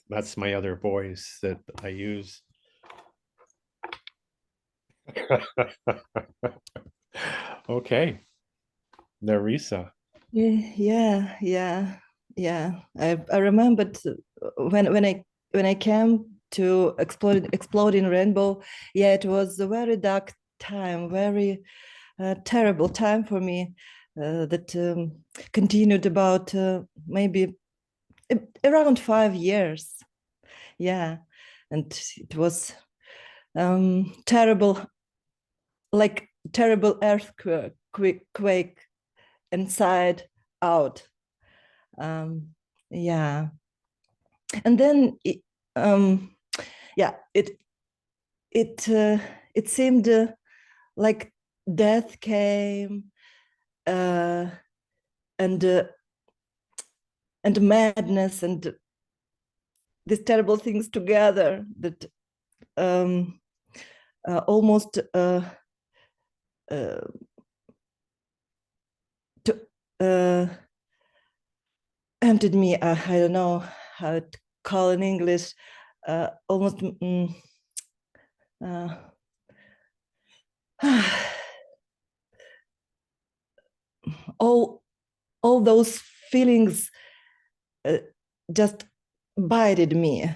That's my other voice that I use. Okay, Narisa. Yeah. I remembered when I came to exploding rainbow. Yeah, it was a very dark time, very terrible time for me. That continued about maybe around 5 years. Yeah, and it was terrible, like terrible earthquake inside out. Yeah, and then yeah, it seemed like death came, uh, and madness and these terrible things together that almost to, emptied me. I don't know how to call in English. Almost all those feelings just bided me.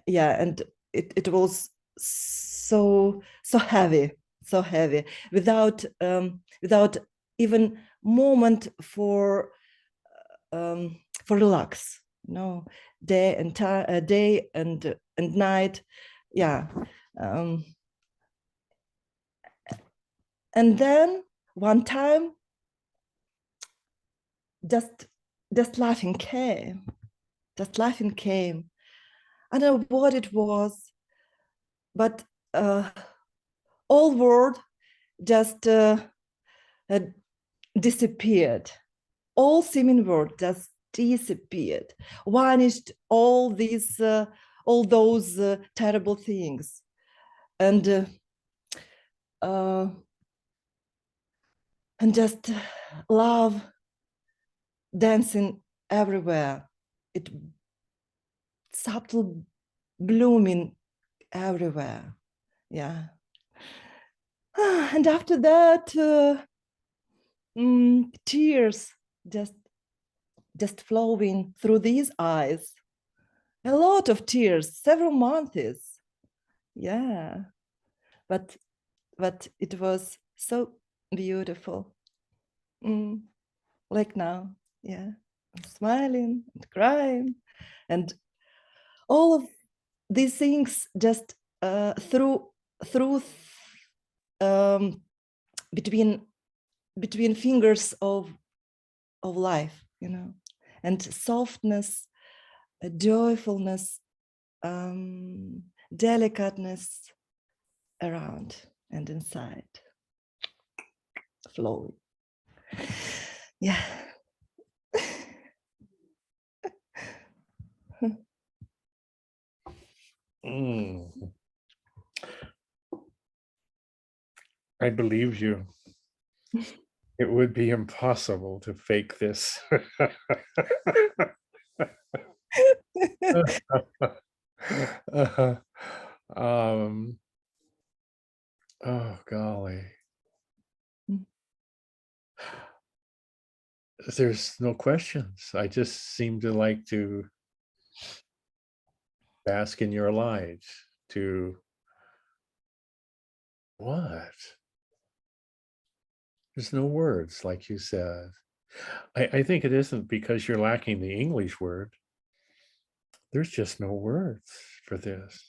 Yeah, and it was so heavy, without even moment for relax. No, day and day and night. Yeah. Um, and then one time, just laughing came. I don't know what it was, but all world just disappeared. All seeming world just disappeared, vanished. All those terrible things, and just love dancing everywhere. It subtle blooming everywhere. Yeah. And after that, tears just flowing through these eyes. A lot of tears, several months. Yeah. But it was so beautiful. Like now. Yeah. I'm smiling and crying, and all of these things just through between fingers of life, and softness, joyfulness, delicateness around and inside, flowing. Yeah. I believe you. It would be impossible to fake this. um, oh, golly. There's no questions. I just seem to like to bask in your light. To what? There's no words, like you said. I think it isn't because you're lacking the English word. There's just no words for this.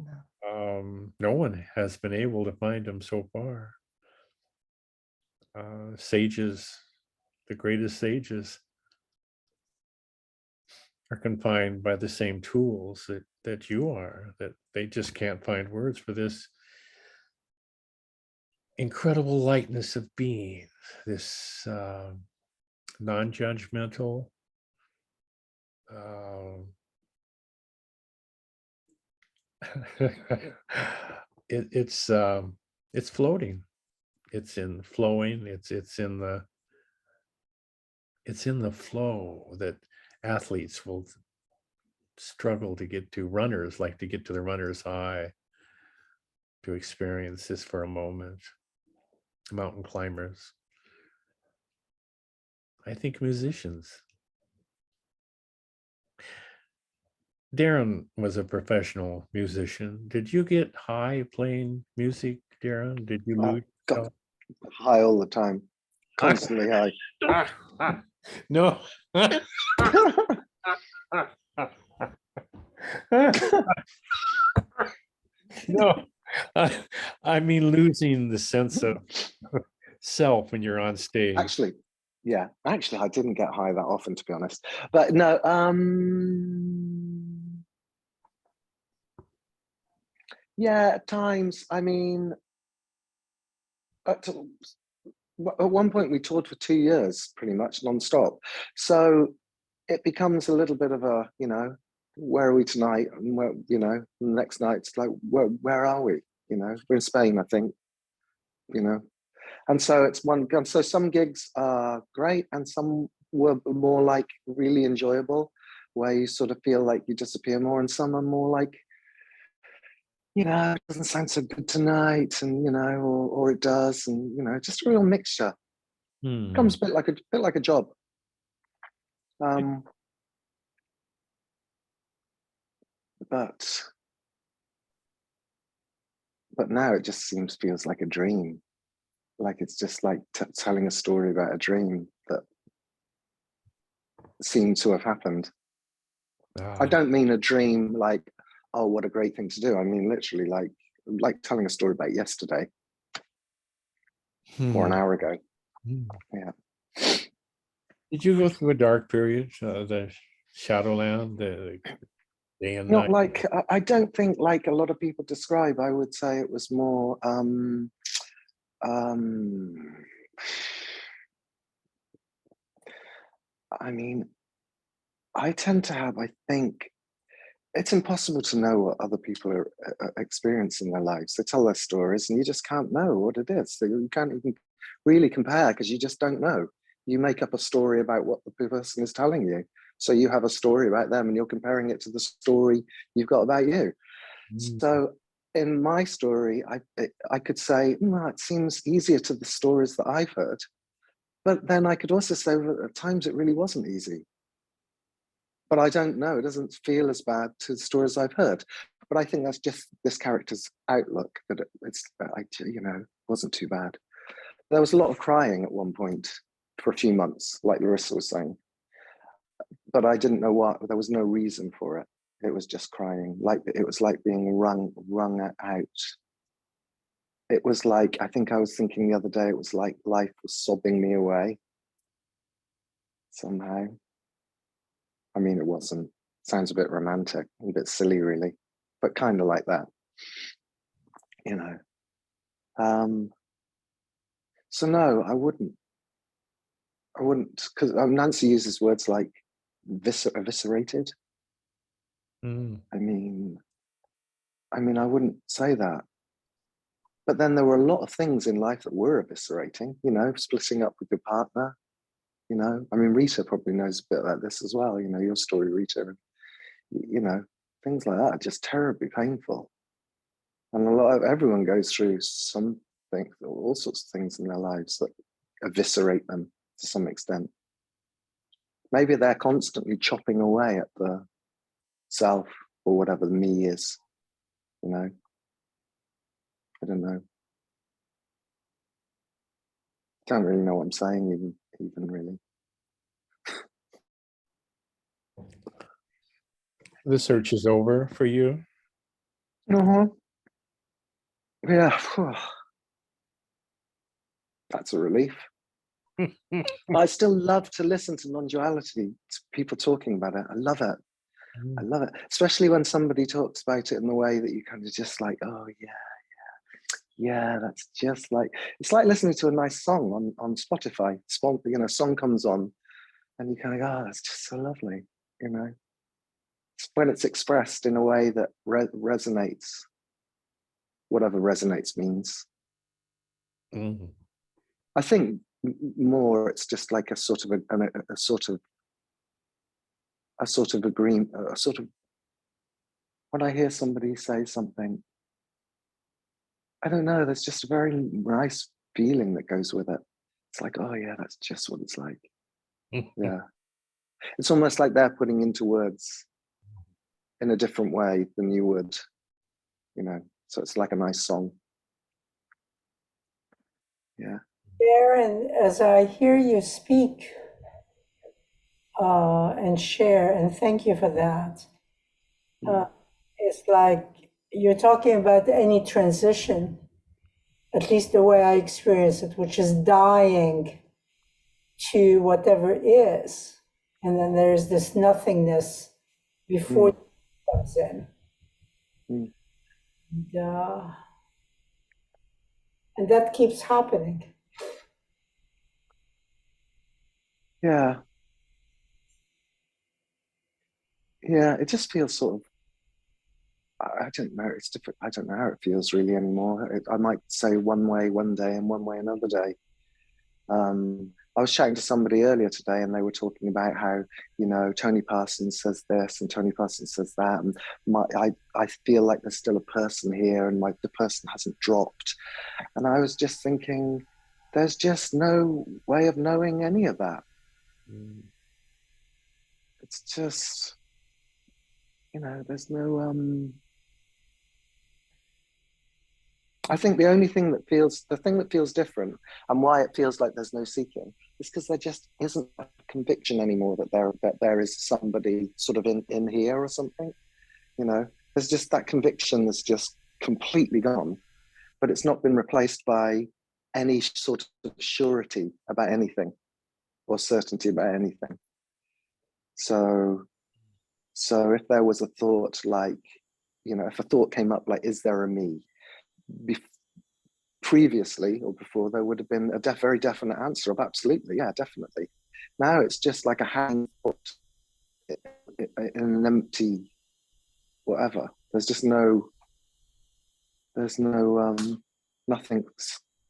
No one has been able to find them so far. Sages, the greatest sages, are confined by the same tools that you are, that they just can't find words for this incredible lightness of being, this non-judgmental, it's floating, it's in flowing, it's in the flow that athletes will struggle to get to. Runners like to get to the runner's high, to experience this for a moment. Mountain climbers. I think musicians. Darren was a professional musician. Did you get high playing music, Darren? Did you lose Got yourself? high all the time, constantly high. No. No, I mean losing the sense of self when you're on stage. Actually, yeah, actually, I didn't get high that often, to be honest. But no, yeah, at times. I mean, at one point we toured for 2 years, pretty much non-stop. So it becomes a little bit of a, where are we tonight? And where, the next night it's like, where are we? We're in Spain, I think. And so it's one. So some gigs are great, and some were more like really enjoyable, where you sort of feel like you disappear more, and some are more like, it doesn't sound so good tonight, and or it does, and just a real mixture. Comes a bit like a job. But now it just feels like a dream. Like it's just like telling a story about a dream that seemed to have happened. I don't mean a dream like, oh, what a great thing to do. I mean literally like telling a story about yesterday or an hour ago. Yeah. Did you go through a dark period, the Shadowland, the day and Not night? like, I don't think like a lot of people describe. I would say it was more I mean, I tend to have, I think, it's impossible to know what other people are experiencing in their lives. They tell their stories and you just can't know what it is. So you can't even really compare because you just don't know. You make up a story about what the person is telling you. So you have a story about them and you're comparing it to the story you've got about you. So in my story, I could say, it seems easier to the stories that I've heard. But then I could also say, well, at times it really wasn't easy. But I don't know, it doesn't feel as bad to the stories I've heard. But I think that's just this character's outlook, that it's, wasn't too bad. There was a lot of crying at one point for a few months, like Larissa was saying. But I didn't know what, there was no reason for it. It was just crying, like it was like being wrung out. It was like, I think I was thinking the other day, it was like life was sobbing me away somehow. I mean, it wasn't. Sounds a bit romantic, a bit silly, really, but kind of like that, So no, I wouldn't, because Nancy uses words like eviscerated. I mean, I wouldn't say that. But then there were a lot of things in life that were eviscerating, splitting up with your partner, Rita probably knows a bit about this as well, your story, Rita, and, things like that are just terribly painful. And everyone goes through something, all sorts of things in their lives that eviscerate them to some extent. Maybe they're constantly chopping away at the self or whatever the me is, I don't know. Don't really know what I'm saying even really. The search is over for you? Yeah. That's a relief. I still love to listen to non-duality, to people talking about it. I love it. I love it. Especially when somebody talks about it in the way that you kind of just like, oh yeah, that's just like, it's like listening to a nice song on Spotify. Song comes on and you kind of go, oh, that's just so lovely, It's when it's expressed in a way that resonates, whatever resonates means. I think more it's just like a sort of agreement, a sort of when I hear somebody say something, I don't know, there's just a very nice feeling that goes with it. It's like, oh yeah, that's just what it's like. Yeah. It's almost like they're putting into words in a different way than you would, you know. So it's like a nice song. Yeah. Aaron, as I hear you speak and share, and thank you for that, it's like you're talking about any transition, at least the way I experience it, which is dying to whatever is. And then there's this nothingness before it comes in. And that keeps happening. Yeah. Yeah, it just feels sort of, I don't know, it's different. I don't know how it feels really anymore. I might say one way one day and one way another day. I was chatting to somebody earlier today and they were talking about how, you know, Tony Parsons says this and Tony Parsons says that. And I feel like there's still a person here and the person hasn't dropped. And I was just thinking, there's just no way of knowing any of that. It's just, you know, there's no, I think the thing that feels different and why it feels like there's no seeking is because there just isn't a conviction anymore that there is somebody sort of in here or something. You know, there's just that conviction that's just completely gone, but it's not been replaced by any sort of surety about anything or certainty about anything. So if there was a thought like, you know, if a thought came up like, is there a me? Previously or before, there would have been a very definite answer of absolutely, yeah, definitely. Now it's just like a hang thought in an empty whatever. There's nothing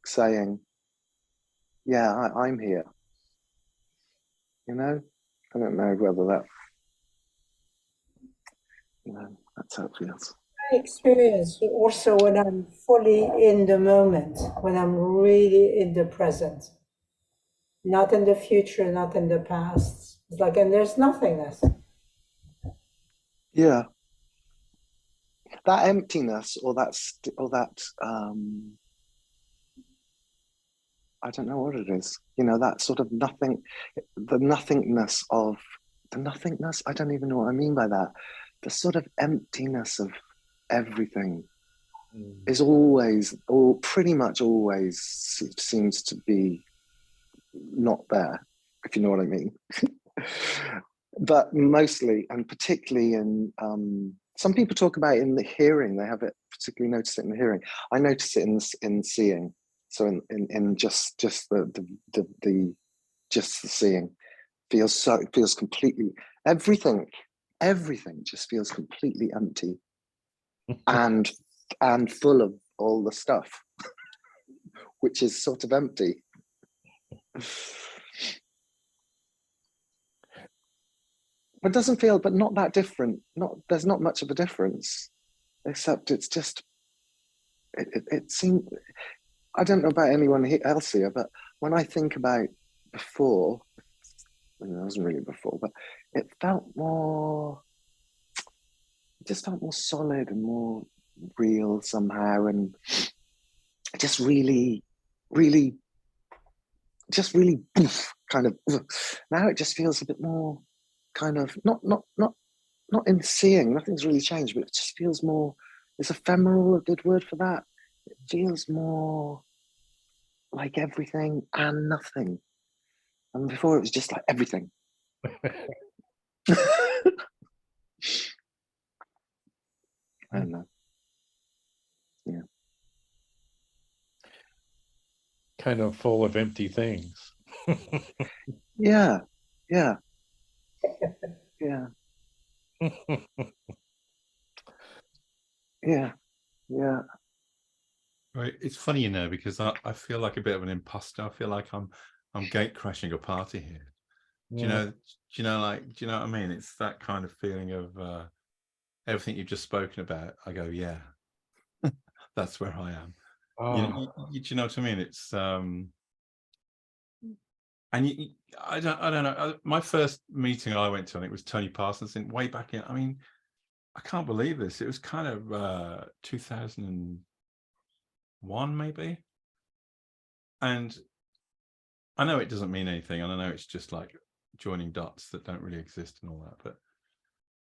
saying, yeah, I'm here. You know, I don't know whether that, you know, that's how it feels. I experience also when I'm fully in the moment, when I'm really in the present, not in the future, not in the past. It's like, and there's nothingness. Yeah, that emptiness or that I don't know what it is, you know, that sort of nothing, the nothingness, I don't even know what I mean by that. The sort of emptiness of everything is always, or pretty much always seems to be not there, if you know what I mean. But mostly, and particularly in, some people talk about in the hearing, they have it particularly notice it in the hearing. I notice it in seeing. So in just the seeing feels completely, everything just feels completely empty and full of all the stuff, which is sort of empty. But doesn't feel, but not that different. There's not much of a difference, except it's just, it seemed, I don't know about anyone else here, but when I think about before, it wasn't really before, but it just felt more solid and more real somehow, and just really, really, kind of. Now it just feels a bit more, kind of not in seeing. Nothing's really changed, but it just feels more. Is ephemeral a good word for that? It feels more like everything and nothing. And before it was just like everything. I don't know. Yeah. Kind of full of empty things. Yeah. Yeah. Yeah. Yeah. Yeah. Right. It's funny, you know, because I feel like a bit of an imposter. I feel like I'm gate crashing a party here. Do you know what I mean? It's that kind of feeling of everything you've just spoken about, I go, yeah, that's where I am. Oh, Do you know what I mean? It's and I don't know. My first meeting I went to, I think, was Tony Parsons, in way back in. I mean, I can't believe this. It was kind of 2001, maybe. And I know it doesn't mean anything, and I know it's just like joining dots that don't really exist and all that. But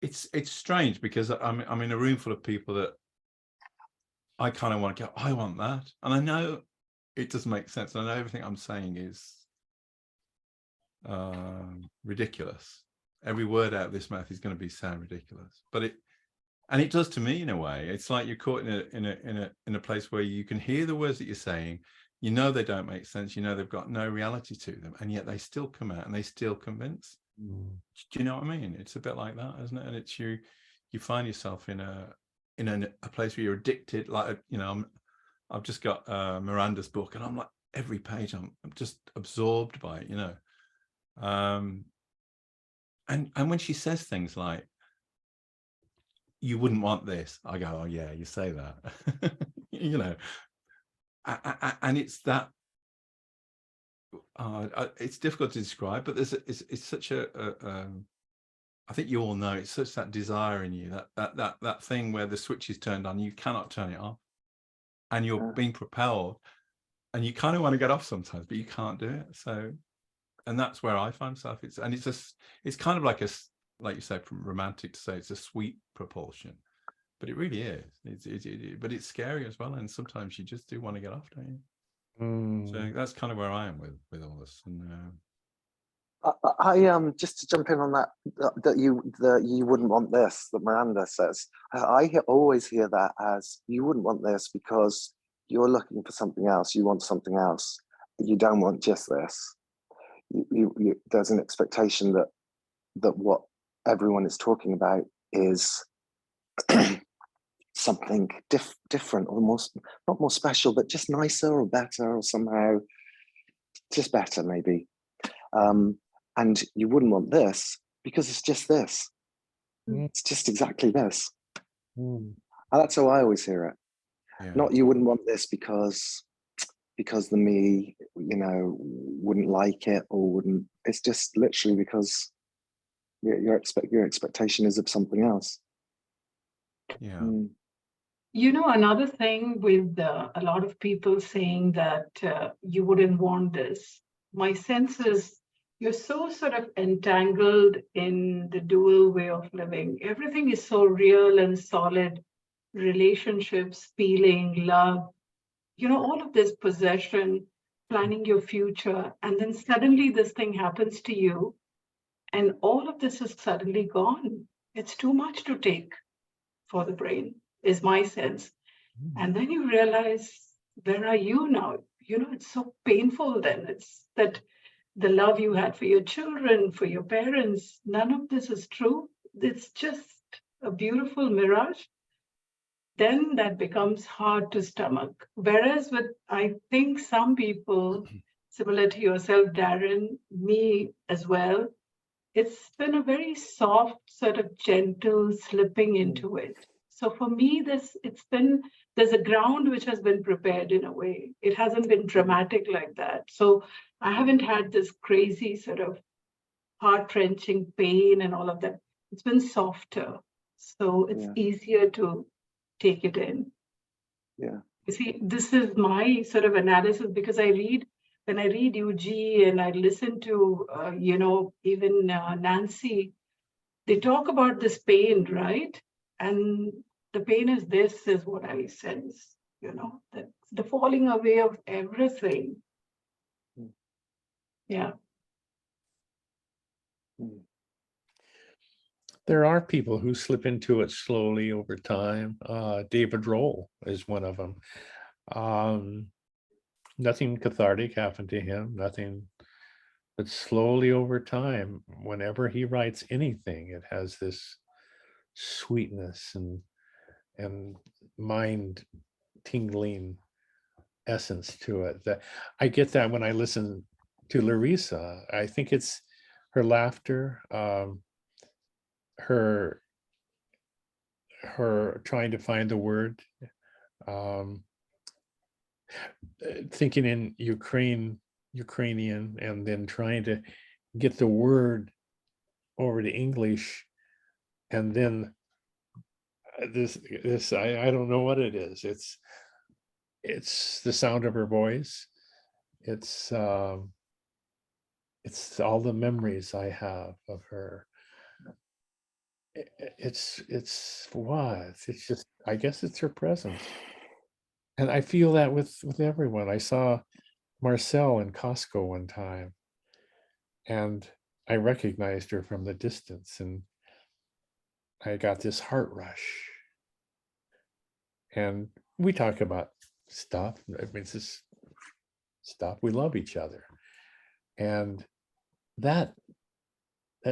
it's strange because I'm in a room full of people that I kind of want to go, I want that, and I know it doesn't make sense. I know everything I'm saying is ridiculous. Every word out of this mouth is going to sound ridiculous, but it does to me in a way. It's like you're caught in a place where you can hear the words that you're saying, you know they don't make sense, you know they've got no reality to them, and yet they still come out and they still convince. Do you know what I mean? It's a bit like that, isn't it? And it's you find yourself in a place where you're addicted. Like, you know, I've just got Miranda's book, and I'm like, every page I'm just absorbed by it, you know. And when she says things like, you wouldn't want this, I go, oh yeah, you say that. You know, and it's that it's difficult to describe, but it's such a I think you all know, it's such that desire in you, that thing where the switch is turned on, you cannot turn it off, and you're being propelled, and you kind of want to get off sometimes, but you can't do it. So, and that's where I find myself. It's kind of like like you said, from romantic to say it's a sweet propulsion, but it really is. But it's scary as well, and sometimes you just do want to get off, don't you? So that's kind of where I am with all this. And I just to jump in on that you wouldn't want this, that Miranda says. I always hear that as, you wouldn't want this because you're looking for something else. You want something else. You don't want just this. There's an expectation that what everyone is talking about is something different, or not more special, but just nicer or better, or somehow just better, maybe. And you wouldn't want this because it's just this. It's just exactly this. And that's how I always hear it. yeah. Not, you wouldn't want this because the me, you know, wouldn't like it or wouldn't. It's just literally because your expectation is of something else. Yeah. You know, another thing with a lot of people saying that you wouldn't want this, my sense is you're so sort of entangled in the dual way of living. Everything is so real and solid. Relationships, feeling, love, you know, all of this possession, planning your future. And then suddenly this thing happens to you, and all of this is suddenly gone. It's too much to take for the brain, is my sense. And then you realize, where are you now? You know, it's so painful then. It's that the love you had for your children, for your parents, none of this is true. It's just a beautiful mirage. Then that becomes hard to stomach. Whereas with, I think, some people, similar to yourself, Darren, me as well, it's been a very soft, sort of gentle slipping into it. So for me, there's a ground which has been prepared in a way. It hasn't been dramatic like that. So I haven't had this crazy sort of heart-wrenching pain and all of that. It's been softer. So it's easier to take it in. Yeah. You see, this is my sort of analysis, because when I read UG and I listen to, you know, even Nancy, they talk about this pain, right? And the pain is this, is what I sense, you know, that the falling away of everything. Yeah. there are people who slip into it slowly over time. David Roll is one of them. Nothing cathartic happened to him, nothing, but slowly over time, whenever he writes anything, it has this sweetness and mind tingling essence to it. That I get that when I listen to Larissa. I think it's her laughter, her trying to find the word, thinking in Ukrainian, and then trying to get the word over to English, and then this I don't know what it is. It's the sound of her voice. It's all the memories I have of her. It's what? It's just, I guess it's her presence. And I feel that with everyone. I saw Marcel in Costco one time, and I recognized her from the distance, and I got this heart rush. And we talk about stuff. I mean, it's just stuff. We love each other. And that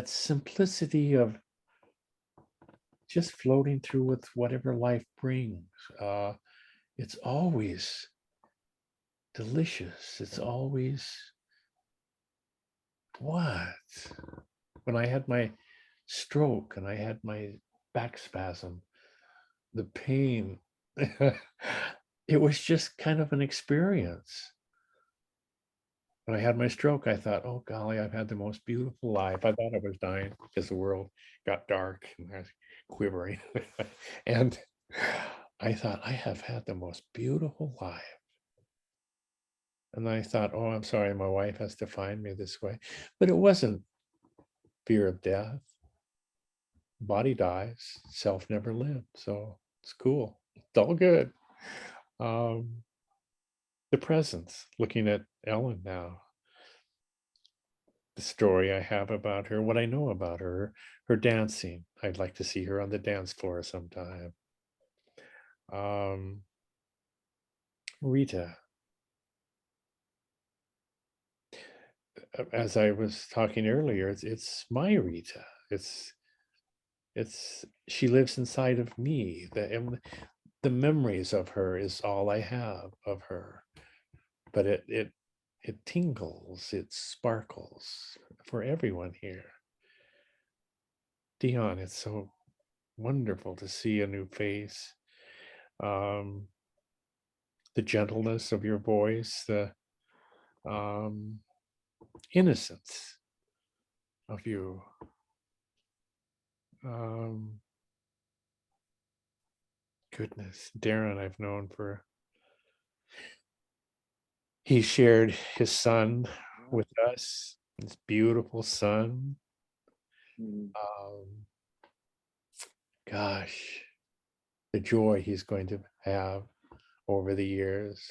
simplicity of just floating through with whatever life brings, it's always delicious. It's always what? When I had my stroke and I had my back spasm, the pain, it was just kind of an experience. When I had my stroke, I thought, oh golly, I've had the most beautiful life. I thought I was dying because the world got dark and I was quivering. And I thought, I have had the most beautiful life. And I thought, oh, I'm sorry, my wife has to find me this way. But it wasn't fear of death. Body dies, self never lived. So it's cool. It's all good. The presence, looking at Ellen now, the story I have about her, what I know about her, her dancing. I'd like to see her on the dance floor sometime. Rita, as I was talking earlier, it's my Rita. It's she lives inside of me. The memories of her is all I have of her. But it tingles, it sparkles for everyone here. Dion, it's so wonderful to see a new face. The gentleness of your voice, the innocence of you. Goodness, Darren, I've known for, he shared his son with us, his beautiful son. Gosh, the joy he's going to have over the years.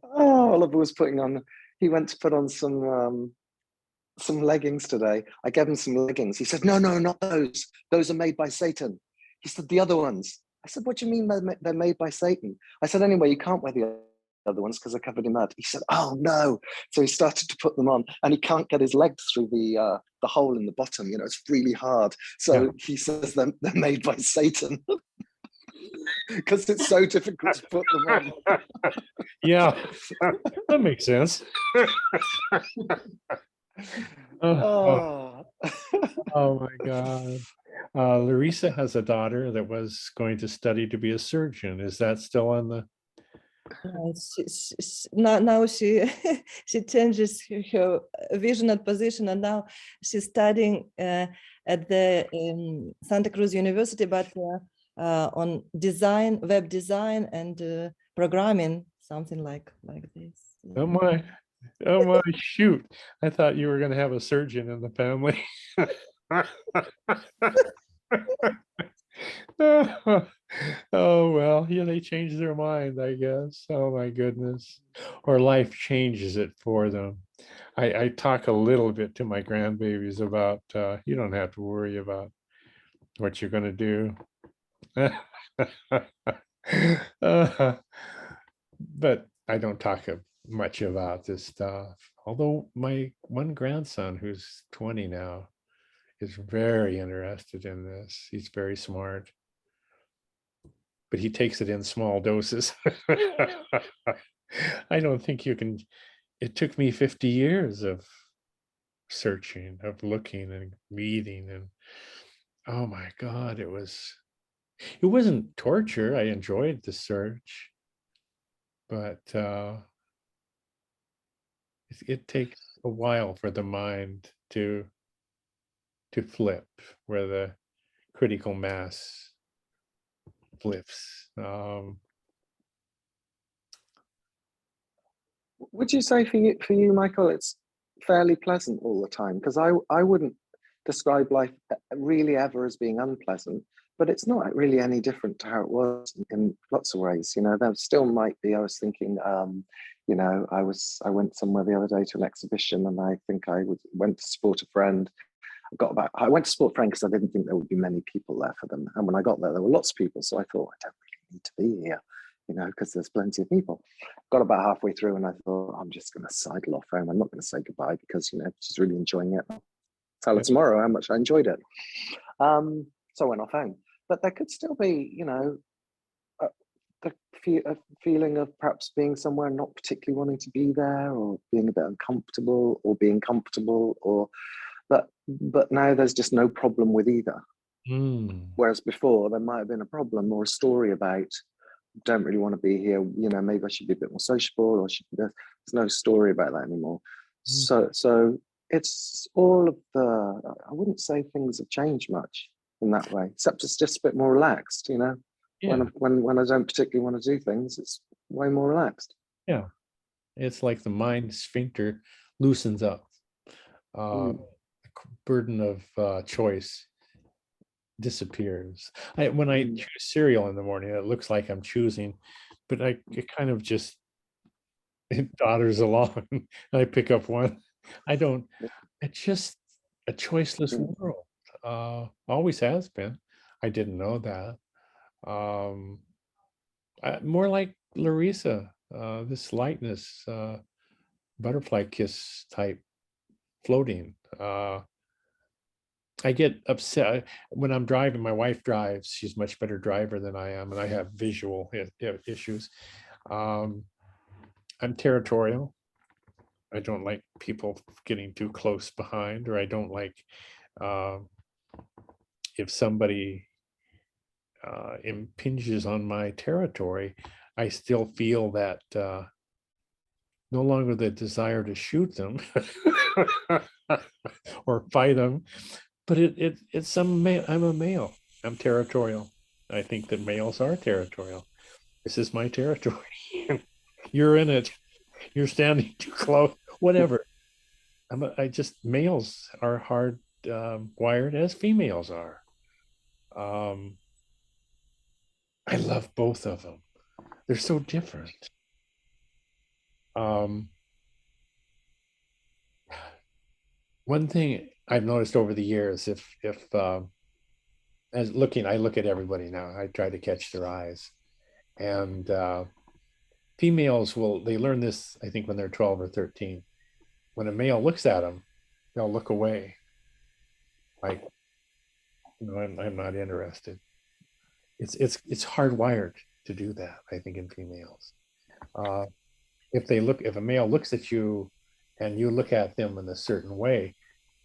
Oh, Oliver was putting on, he went to put on some leggings today. I gave him some leggings. He said, no, not those. Those are made by Satan. He said, the other ones. I said, what do you mean they're made by Satan? I said, anyway, you can't wear the other ones because they're covered in mud. He said, oh no. So he started to put them on and he can't get his legs through the hole in the bottom. You know, it's really hard. So he says they're made by Satan. Because it's so difficult to put them on. Yeah, that makes sense. Oh my God. Larissa has a daughter that was going to study to be a surgeon. Is that still on the? Now she she changes her vision and position, and now she's studying at the Santa Cruz University, but on design, web design, and programming, something like this. Oh my. Oh my, shoot. I thought you were going to have a surgeon in the family. Oh, well, yeah, they change their mind, I guess. Oh my goodness. Or life changes it for them. I talk a little bit to my grandbabies about, you don't have to worry about what you're going to do. But I don't talk much about this stuff. Although my one grandson, who's 20 now, is very interested in this. He's very smart, but he takes it in small doses. I don't think you can. It took me 50 years of searching, of looking and reading, and oh my God, it wasn't torture. I enjoyed the search, but it takes a while for the mind to flip, where the critical mass flips. Would you say for you, Michael, it's fairly pleasant all the time? Because I wouldn't describe life really ever as being unpleasant, but it's not really any different to how it was in lots of ways. You know, there still might be. I was thinking, you know, I went somewhere the other day to an exhibition, and I think went to support a friend. I went to support a friend because I didn't think there would be many people there for them, and when I got there were lots of people. So I thought, I don't really need to be here, you know, because there's plenty of people. Got about halfway through, and I thought, I'm just going to sidle off home. I'm not going to say goodbye because, you know, she's really enjoying it. I'll tell her tomorrow how much I enjoyed it. So I went off home. But there could still be, you know, a feeling of perhaps being somewhere and not particularly wanting to be there, or being a bit uncomfortable, or being comfortable, or but now there's just no problem with either. Whereas before there might have been a problem or a story about, don't really want to be here, you know, maybe I should be a bit more sociable, or there's no story about that anymore. So it's all of I wouldn't say things have changed much in that way, except it's just a bit more relaxed, you know. Yeah. When I don't particularly want to do things, it's way more relaxed. Yeah. It's like the mind sphincter loosens up. The burden of choice disappears. When I choose cereal in the morning, it looks like I'm choosing, but it kind of just, it dodders along. And I pick up one. It's just a choiceless world. Always has been. I didn't know that. More like Larissa, this lightness, butterfly kiss type floating. I get upset when I'm driving. My wife drives. She's a much better driver than I am, and I have visual issues. I'm territorial. I don't like people getting too close behind, or I don't like if somebody impinges on my territory. I still feel that no longer the desire to shoot them or fight them, but it's I'm a male. I'm territorial. I think that males are territorial. This is my territory. You're in it. You're standing too close. Whatever. Males are hard wired as females are. I love both of them. They're so different. One thing I've noticed over the years, if I look at everybody now, I try to catch their eyes, and females they learn this, I think, when they're 12 or 13. When a male looks at them, they'll look away, like, you know, I'm not interested. It's hardwired to do that, I think, in females. If a male looks at you and you look at them in a certain way,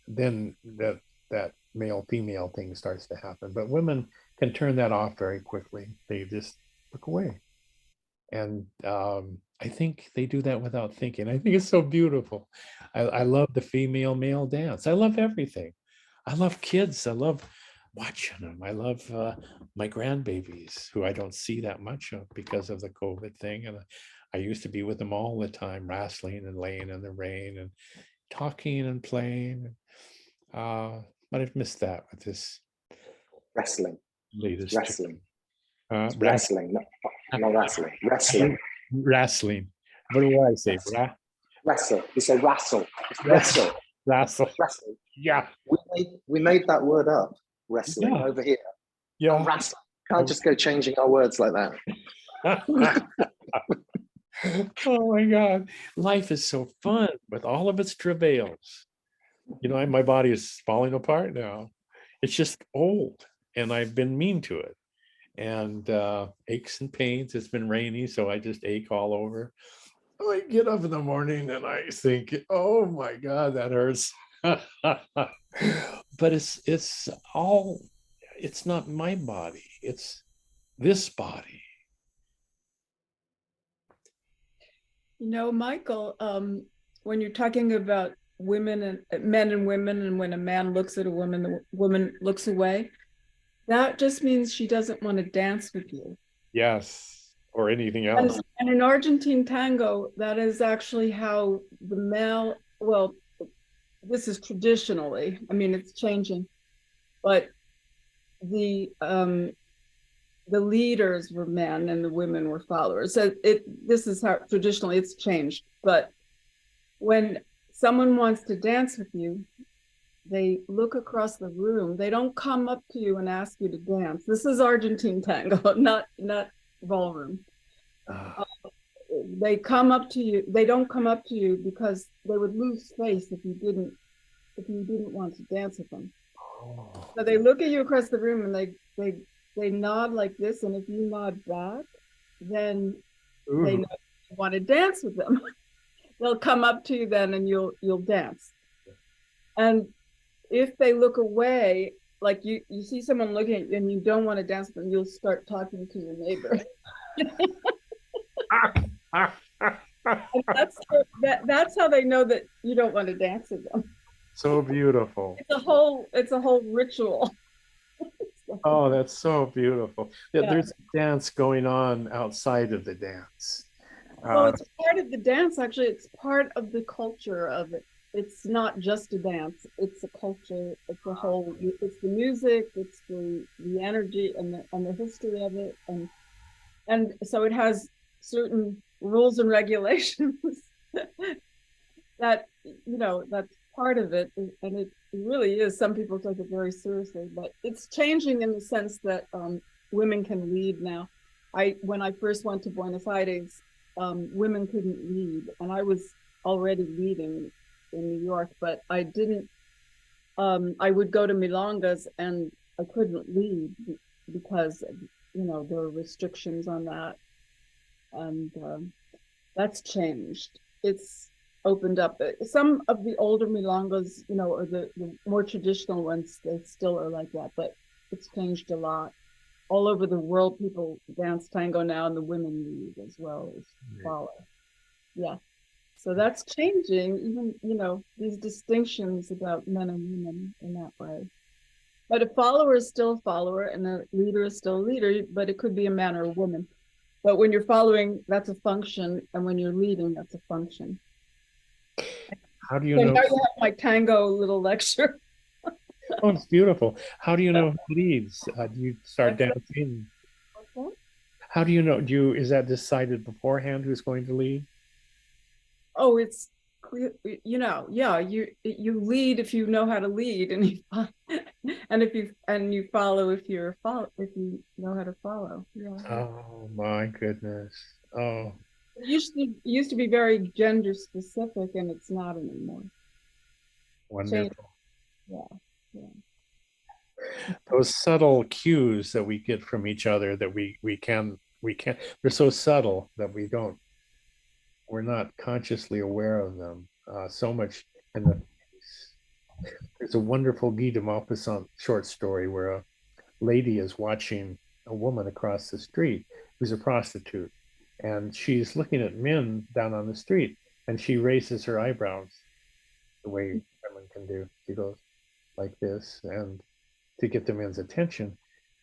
then that male female thing starts to happen. But women can turn that off very quickly. They just look away. And I think they do that without thinking. I think it's so beautiful. I love the female male dance. I love everything. I love kids. I love watching them. I love my grandbabies, who I don't see that much of because of the COVID thing. And I used to be with them all the time, wrestling and laying in the rain and talking and playing. But I've missed that with this Wrestling. latest Wrestling. wrestling. Not wrestling. Wrestling. Wrestling. What do I say? Wrestle. You say wrestle. Wrestle. Wrestle. Wrestle. Yeah. We made that word up. Wrestling over here. Yeah. Wrestling. Can't just go changing our words like that. Oh my God. Life is so fun with all of its travails. You know, my body is falling apart now. It's just old, and I've been mean to it. And aches and pains. It's been rainy, so I just ache all over. I get up in the morning and I think, oh my God, that hurts. But it's all it's not my body, it's this body. You know, Michael, when you're talking about women and men and women, and when a man looks at a woman, the woman looks away, that just means she doesn't want to dance with you. Yes, or anything And, else. and in Argentine tango, that is actually how the male, well, this is traditionally, I mean, it's changing, but the leaders were men and the women were followers. So this is how traditionally it's changed. But when someone wants to dance with you, they look across the room. They don't come up to you and ask you to dance. This is Argentine tango, not ballroom. They come up to you. They don't come up to you because they would lose face if you didn't want to dance with them. So they look at you across the room and they nod like this, and if you nod back, then they know you want to dance with them. They'll come up to you then, and you'll dance. And if they look away, like you see someone looking at you and you don't want to dance with them, you'll start talking to your neighbor. And that's how they know that you don't want to dance with them. So beautiful. It's a whole ritual. Oh, that's so beautiful. Yeah. There's a dance going on outside of the dance. Well, it's part of the dance, actually. It's part of the culture of it. It's not just a dance. It's a culture. It's a whole. It's the music. It's the energy and the history of it, and so it has certain rules and regulations that that's part of it, and it really is. Some people take it very seriously, but it's changing in the sense that women can lead now. When I first went to Buenos Aires, women couldn't lead, and I was already leading in New York, but I didn't. I would go to milongas and I couldn't lead because there were restrictions on that, and that's changed. It's opened up. Some of the older milongas, or the more traditional ones, they still are like that, but it's changed a lot. All over the world, people dance tango now, and the women lead as well as follow. Yeah. So that's changing, even, these distinctions about men and women in that way. But a follower is still a follower, and a leader is still a leader, but it could be a man or a woman. But when you're following, that's a function, and when you're leading, that's a function. How do you So know? now you have my tango little lecture. Oh, it's beautiful. How do you know who leads? Do you start dancing? Okay. How do you know? Is that decided beforehand who's going to lead? Oh, it's clear, yeah, you lead if you know how to lead, and you follow if you know how to follow. Yeah. Oh my goodness. Oh, It used to be very gender specific, and it's not anymore. wonderful. Yeah. Those subtle cues that we get from each other that we can they're so subtle that we're not consciously aware of them. So much in the face. There's a wonderful Guy de Maupassant short story where a lady is watching a woman across the street who's a prostitute, and she's looking at men down on the street, and she raises her eyebrows the way women can do. She goes like this, and to get the men's attention.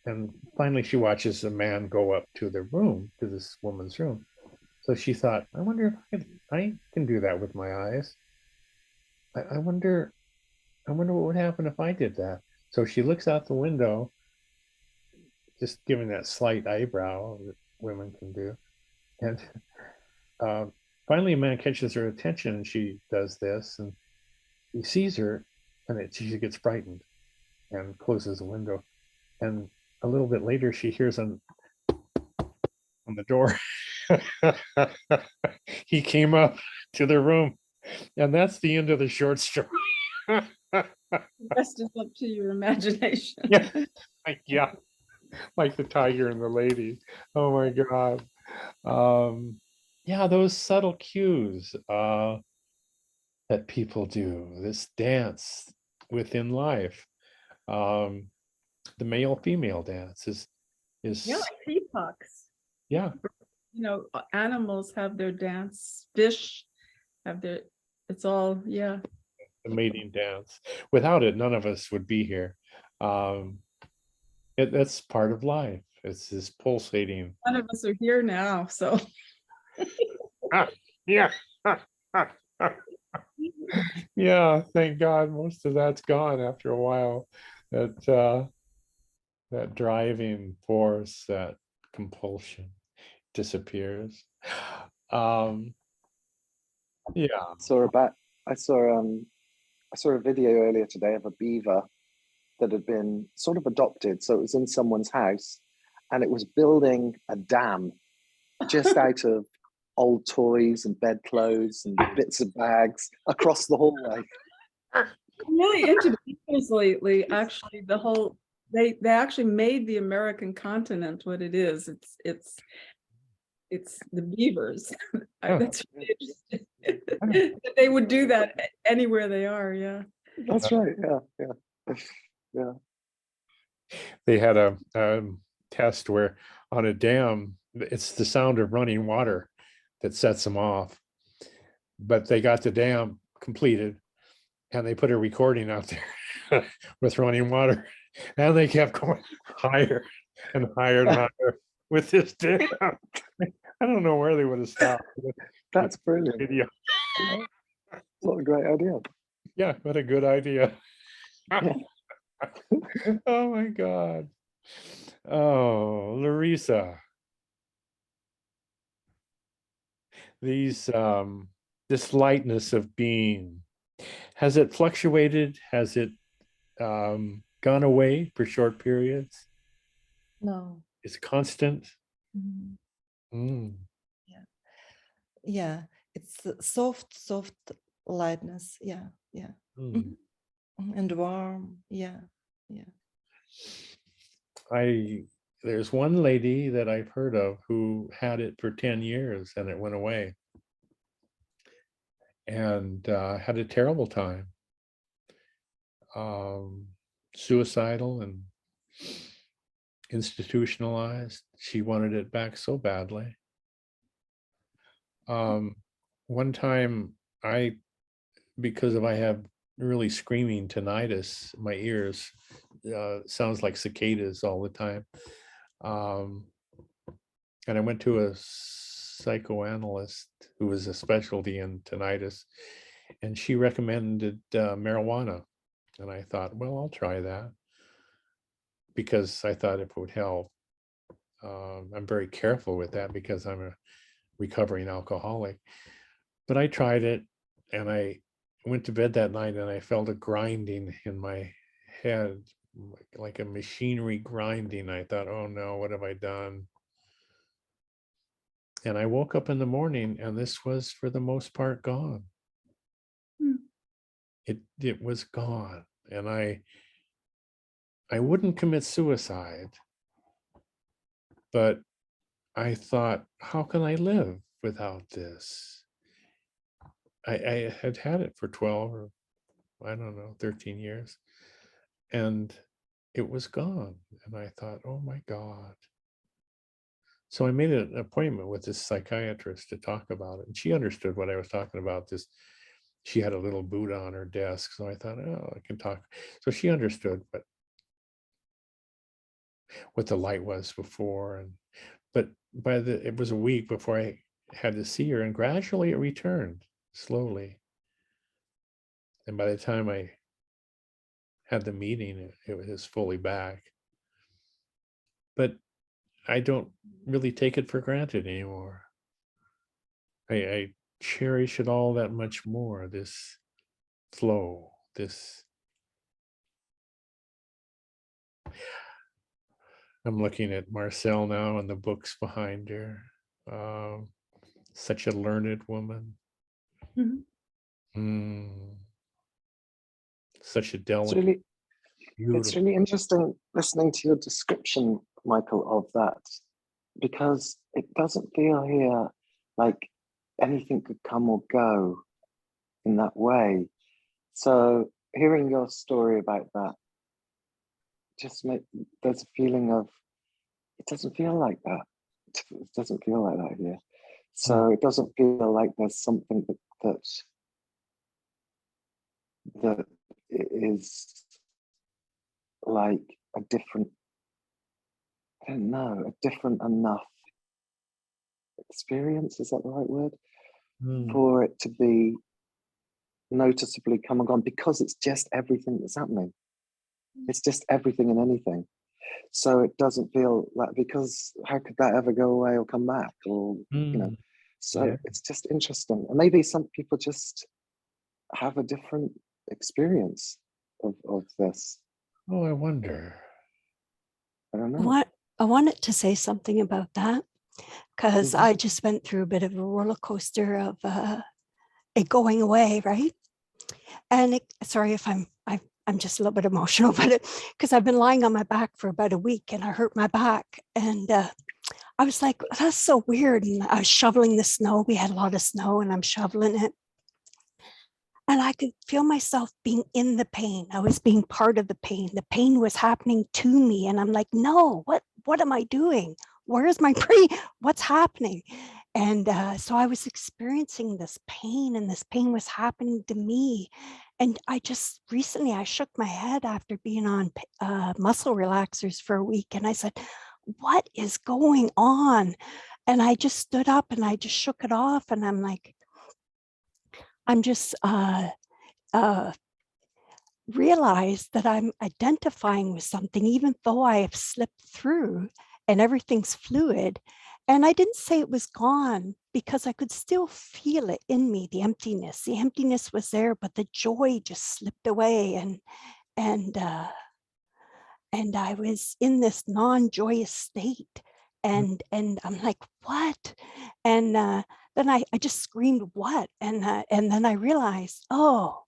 And finally, she watches a man go up to the room, to this woman's room. So she thought, I wonder if I can do that with my eyes. I wonder what would happen if I did that. So she looks out the window, just giving that slight eyebrow that women can do. And finally, a man catches her attention, and she does this, and he sees her, and she gets frightened and closes the window. And a little bit later, she hears on the door. He came up to the room, and that's the end of the short story. The rest is up to your imagination. Yeah, like the tiger and the lady. Oh my God. Yeah, those subtle cues that people do, this dance within life. The male-female dance Yeah, is like peacocks. yeah. You know, animals have their dance. Fish have their. It's all yeah. The mating dance. Without it, none of us would be here. That's part of life. It's this pulsating. None of us are here now, so. Yeah. Yeah, thank God most of that's gone after a while. That driving force, that compulsion disappears. Yeah. I saw a video earlier today of a beaver that had been sort of adopted. So it was in someone's house and it was building a dam just out of old toys and bedclothes and bits of bags across the hallway. I'm really into beavers lately. Actually, they actually made the American continent what it is. It's the beavers. That's really interesting. That they would do that anywhere they are. Yeah. That's right. Yeah. They had a test where on a dam, it's the sound of running water that sets them off. But they got the dam completed and they put a recording out there with running water, and they kept going higher and higher and higher with this dam. I don't know where they would have stopped. That's brilliant. Video. What a great idea. Yeah, what a good idea. Yeah. Oh my God. Oh, Larissa. This lightness of being, has it fluctuated? Has it gone away for short periods? No. It's constant. Mhm. Mm. Yeah, it's a soft lightness. Yeah. Mm. Mhm. And warm. Yeah. There's one lady that I've heard of who had it for 10 years and it went away, and had a terrible time. Suicidal and institutionalized. She wanted it back so badly. One time because I have really screaming tinnitus, my ears sounds like cicadas all the time. And I went to a psychoanalyst who was a specialty in tinnitus, and she recommended marijuana. And I thought, well, I'll try that because I thought it would help. I'm very careful with that because I'm a recovering alcoholic. But I tried it, and I went to bed that night and I felt a grinding in my head, like a machinery grinding. I thought, oh no, what have I done? And I woke up in the morning and this was for the most part gone. It was gone. And I wouldn't commit suicide, but I thought, how can I live without this? I had it for 12 or I don't know, 13 years. And it was gone. And I thought, oh my God. So I made an appointment with this psychiatrist to talk about it. And she understood what I was talking about. She had a little Buddha on her desk. So I thought, oh, I can talk. So she understood what the light was before. But it was a week before I had to see her, and gradually it returned slowly. And by the time I had the meeting, it was fully back. But I don't really take it for granted anymore. I cherish it all that much more, this flow, I'm looking at Marcel now and the books behind her. Such a learned woman. Such a delicate, It's beautiful. really interesting listening to your description, Michael, of that, because it doesn't feel here like anything could come or go in that way. So hearing your story about that just make, there's a feeling of, it doesn't feel like that. It doesn't feel like that here. So it doesn't feel like there's something that is like a different, I don't know, a different enough experience, is that the right word? For it to be noticeably come and gone, because it's just everything that's happening. It's just everything and anything. So it doesn't feel like, because how could that ever go away or come back, or you know? So Yeah. it's just interesting, and maybe some people just have a different experience of this. Oh, I wonder. I don't know. What I wanted to say something about that, because Mhm. I just went through a bit of a roller coaster of it going away, right? And sorry if I'm just a little bit emotional, but because I've been lying on my back for about a week and I hurt my back, and I was like, that's so weird. And I was shoveling the snow. We had a lot of snow, and I'm shoveling it. And I could feel myself being in the pain. I was being part of the pain. The pain was happening to me. And I'm like, no, what am I doing? Where's my brain? What's happening? And so I was experiencing this pain, and this pain was happening to me. And I just recently, I shook my head after being on muscle relaxers for a week. And I said, what is going on? And I just stood up and I just shook it off. And I'm like, I'm just realize that I'm identifying with something, even though I have slipped through and everything's fluid. And I didn't say it was gone, because I could still feel it in me, the emptiness. The emptiness was there, but the joy just slipped away. And I was in this non-joyous state. And I'm like, what? And then I just screamed, what? And then I realized, oh,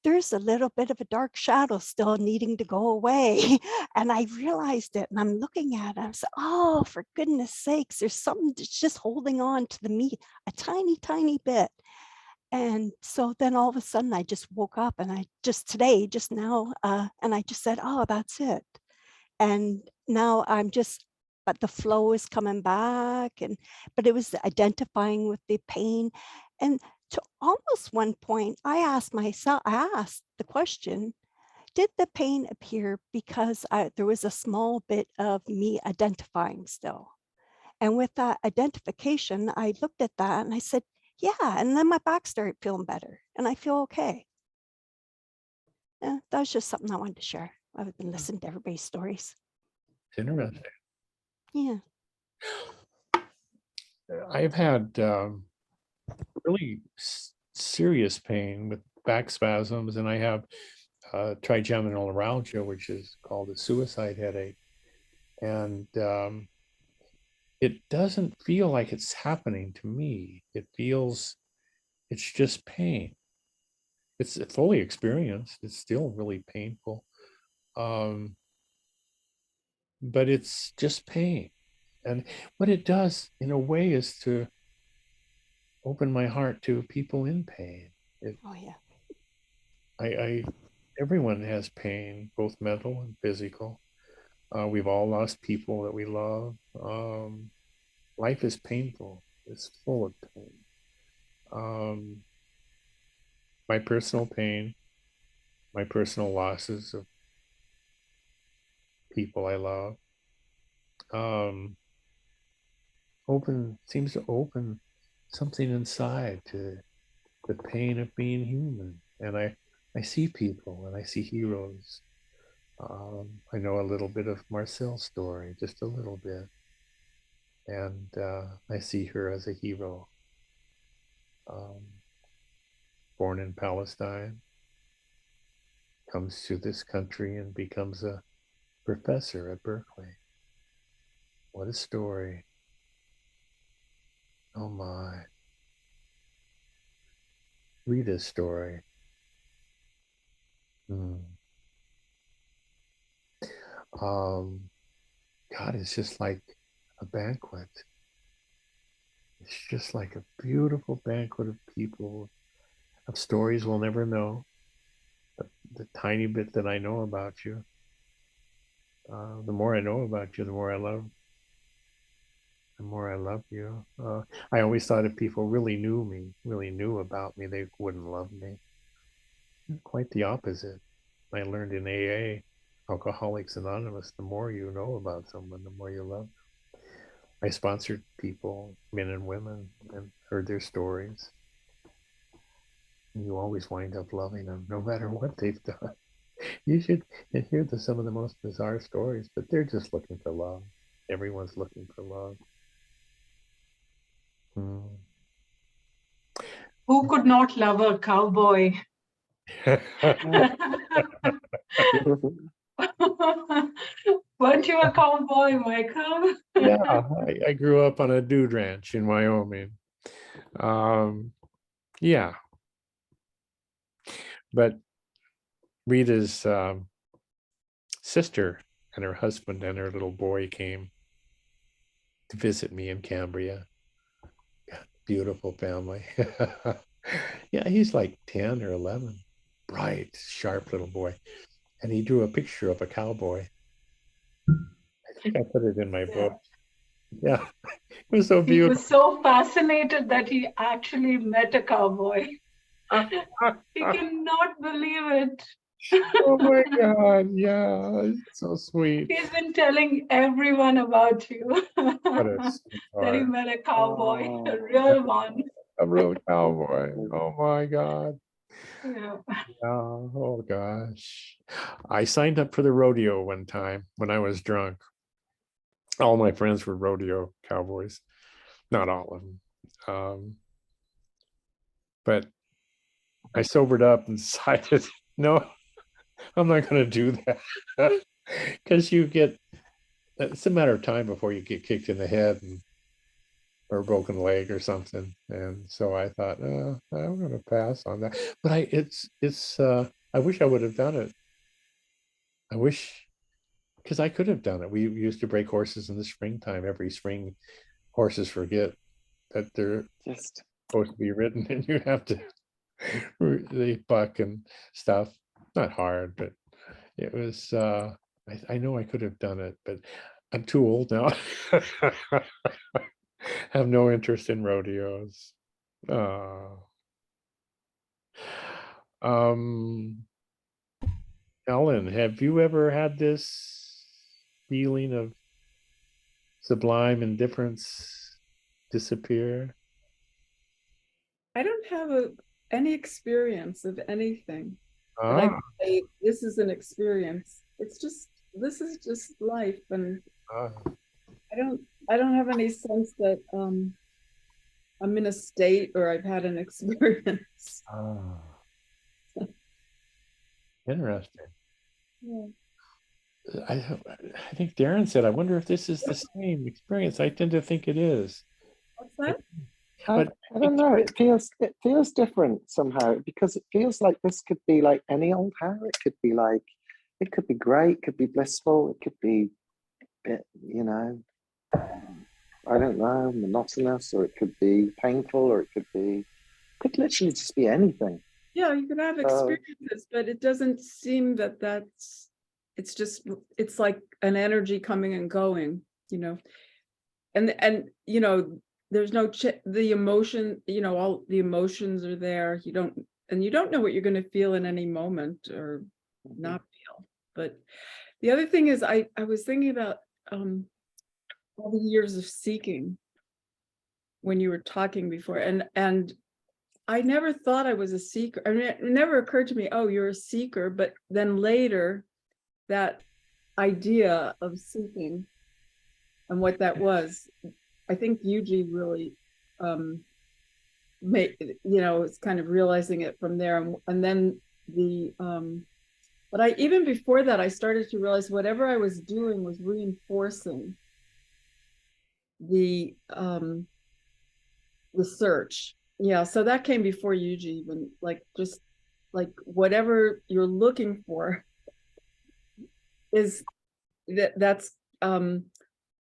there's a little bit of a dark shadow still needing to go away. And I realized it, and I'm looking at it. I was, oh, for goodness sakes, there's something that's just holding on to the meat a tiny, tiny bit. And so then all of a sudden I just woke up, and I just now, and I just said, oh, that's it. And now I'm just, but the flow is coming back. But it was identifying with the pain. And to almost one point, I asked the question, did the pain appear because there was a small bit of me identifying still? And with that identification, I looked at that and I said, yeah. And then my back started feeling better and I feel okay. Yeah, that was just something I wanted to share. I've been listening to everybody's stories. It's interesting. Yeah. I've had really serious pain with back spasms, and I have trigeminal neuralgia, which is called a suicide headache. And it doesn't feel like it's happening to me. It feels it's just pain. It's fully experienced. It's still really painful. But it's just pain. And what it does in a way is to open my heart to people in pain. Oh, yeah. I everyone has pain, both mental and physical. We've all lost people that we love. Life is painful. It's full of pain. My personal pain, my personal losses of people I love, seems to open something inside to the pain of being human. And I see people and I see heroes. I know a little bit of Marcel's story, just a little bit. And I see her as a hero. Born in Palestine, comes to this country and becomes a professor at Berkeley. What a story. Oh my. Read his story. God, it's just like a banquet. It's just like a beautiful banquet of people, of stories we'll never know, the tiny bit that I know about you. The more I know about you, the more I love you. I always thought if people really knew me, really knew about me, they wouldn't love me. Quite the opposite. I learned in AA, Alcoholics Anonymous, the more you know about someone, the more you love them. I sponsored people, men and women, and heard their stories. And you always wind up loving them, no matter what they've done. You should hear some of the most bizarre stories, but they're just looking for love. Everyone's looking for love. Who could not love a cowboy? Weren't you a cowboy, Michael? Yeah, I grew up on a dude ranch in Wyoming. Yeah, but Rita's sister and her husband and her little boy came to visit me in Cambria. Beautiful family. Yeah, he's like 10 or 11. Bright, sharp little boy. And he drew a picture of a cowboy. I think I put it in my book. Yeah, it was so He beautiful. was so fascinated that he actually met a cowboy. He cannot believe it. Oh my God, yeah, it's so sweet. He's been telling everyone about you. What a That he sweetheart. met a cowboy, Oh, a real one. A real cowboy. Oh my God. Yeah. Oh gosh. I signed up for the rodeo one time when I was drunk. All my friends were rodeo cowboys. Not all of them. But I sobered up and decided, no, I'm not going to do that. Because it's a matter of time before you get kicked in the head or a broken leg or something. And so I thought, I'm going to pass on that. But I wish I would have done it. I wish, because I could have done it. We used to break horses in the springtime. Every spring, horses forget that they're just supposed to be ridden, and you have to they buck and stuff. Not hard, but it was. I know I could have done it, but I'm too old now. Have no interest in rodeos. Ellen, have you ever had this feeling of sublime indifference disappear? I don't have any experience of anything that I can say this is an experience. This is just life, and I don't have any sense that I'm in a state or I've had an experience. Interesting. Yeah. I think Darren said, I wonder if this is the same experience. I tend to think it is. What's that? But I don't know. It feels different somehow, because it feels like this could be like any old how. It could be great, it could be blissful, it could be a bit, I don't know, monotonous, or it could be painful, or it could literally just be anything. Yeah, you can have experiences, but it doesn't seem that it's like an energy coming and going, and there's no the emotion, all the emotions are there. You don't know what you're going to feel in any moment or not feel. But the other thing is, I was thinking about all the years of seeking when you were talking before, and I never thought I was a seeker. I mean, it never occurred to me, oh, you're a seeker. But then later, that idea of seeking and what that was, I think Yuji really made, it's kind of realizing it from there. And then but even before that, I started to realize whatever I was doing was reinforcing the search. Yeah, so that came before Yuji even, just whatever you're looking for is that's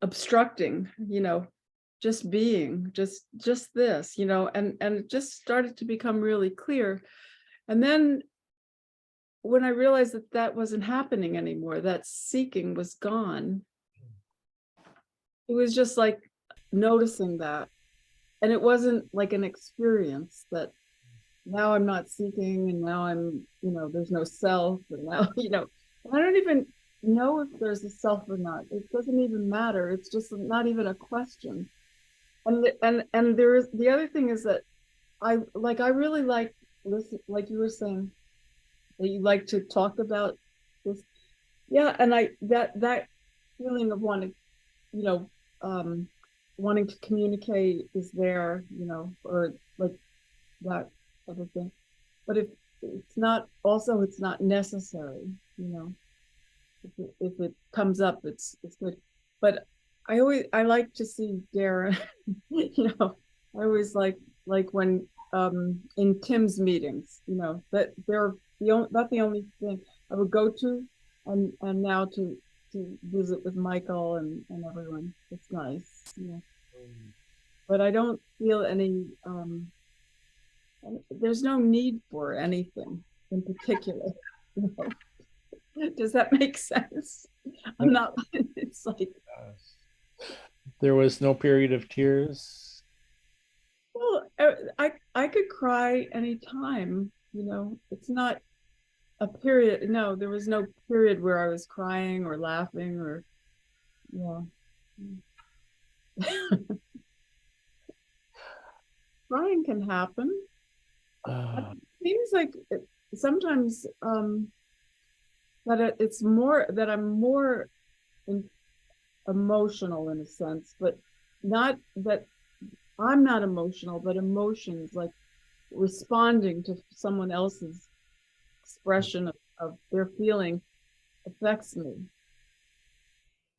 obstructing, just being, just this, and it just started to become really clear. And then when I realized that that wasn't happening anymore, that seeking was gone, it was just like noticing that. And it wasn't like an experience that now I'm not seeking and now I'm, there's no self, and now, I don't even know if there's a self or not. It doesn't even matter. It's just not even a question. And there's the other thing is that I really like listen, like you were saying, that you like to talk about this. Yeah, and that feeling of wanting, wanting to communicate is there, or like that type of thing. But if it's not, also it's not necessary, if it comes up, it's good. But I like to see Darren, I always like when in Tim's meetings, that they're not the only thing I would go to, and now to visit with Michael and everyone. It's nice, but I don't feel any there's no need for anything in particular. Does that make sense? I'm not, it's like, there was no period of tears. well, I could cry anytime, it's not a period. No, there was no period where I was crying or laughing or, crying can happen. It seems like sometimes that it's more that I'm more emotional in a sense, but not that I'm not emotional, but emotions, like responding to someone else's expression of their feeling affects me.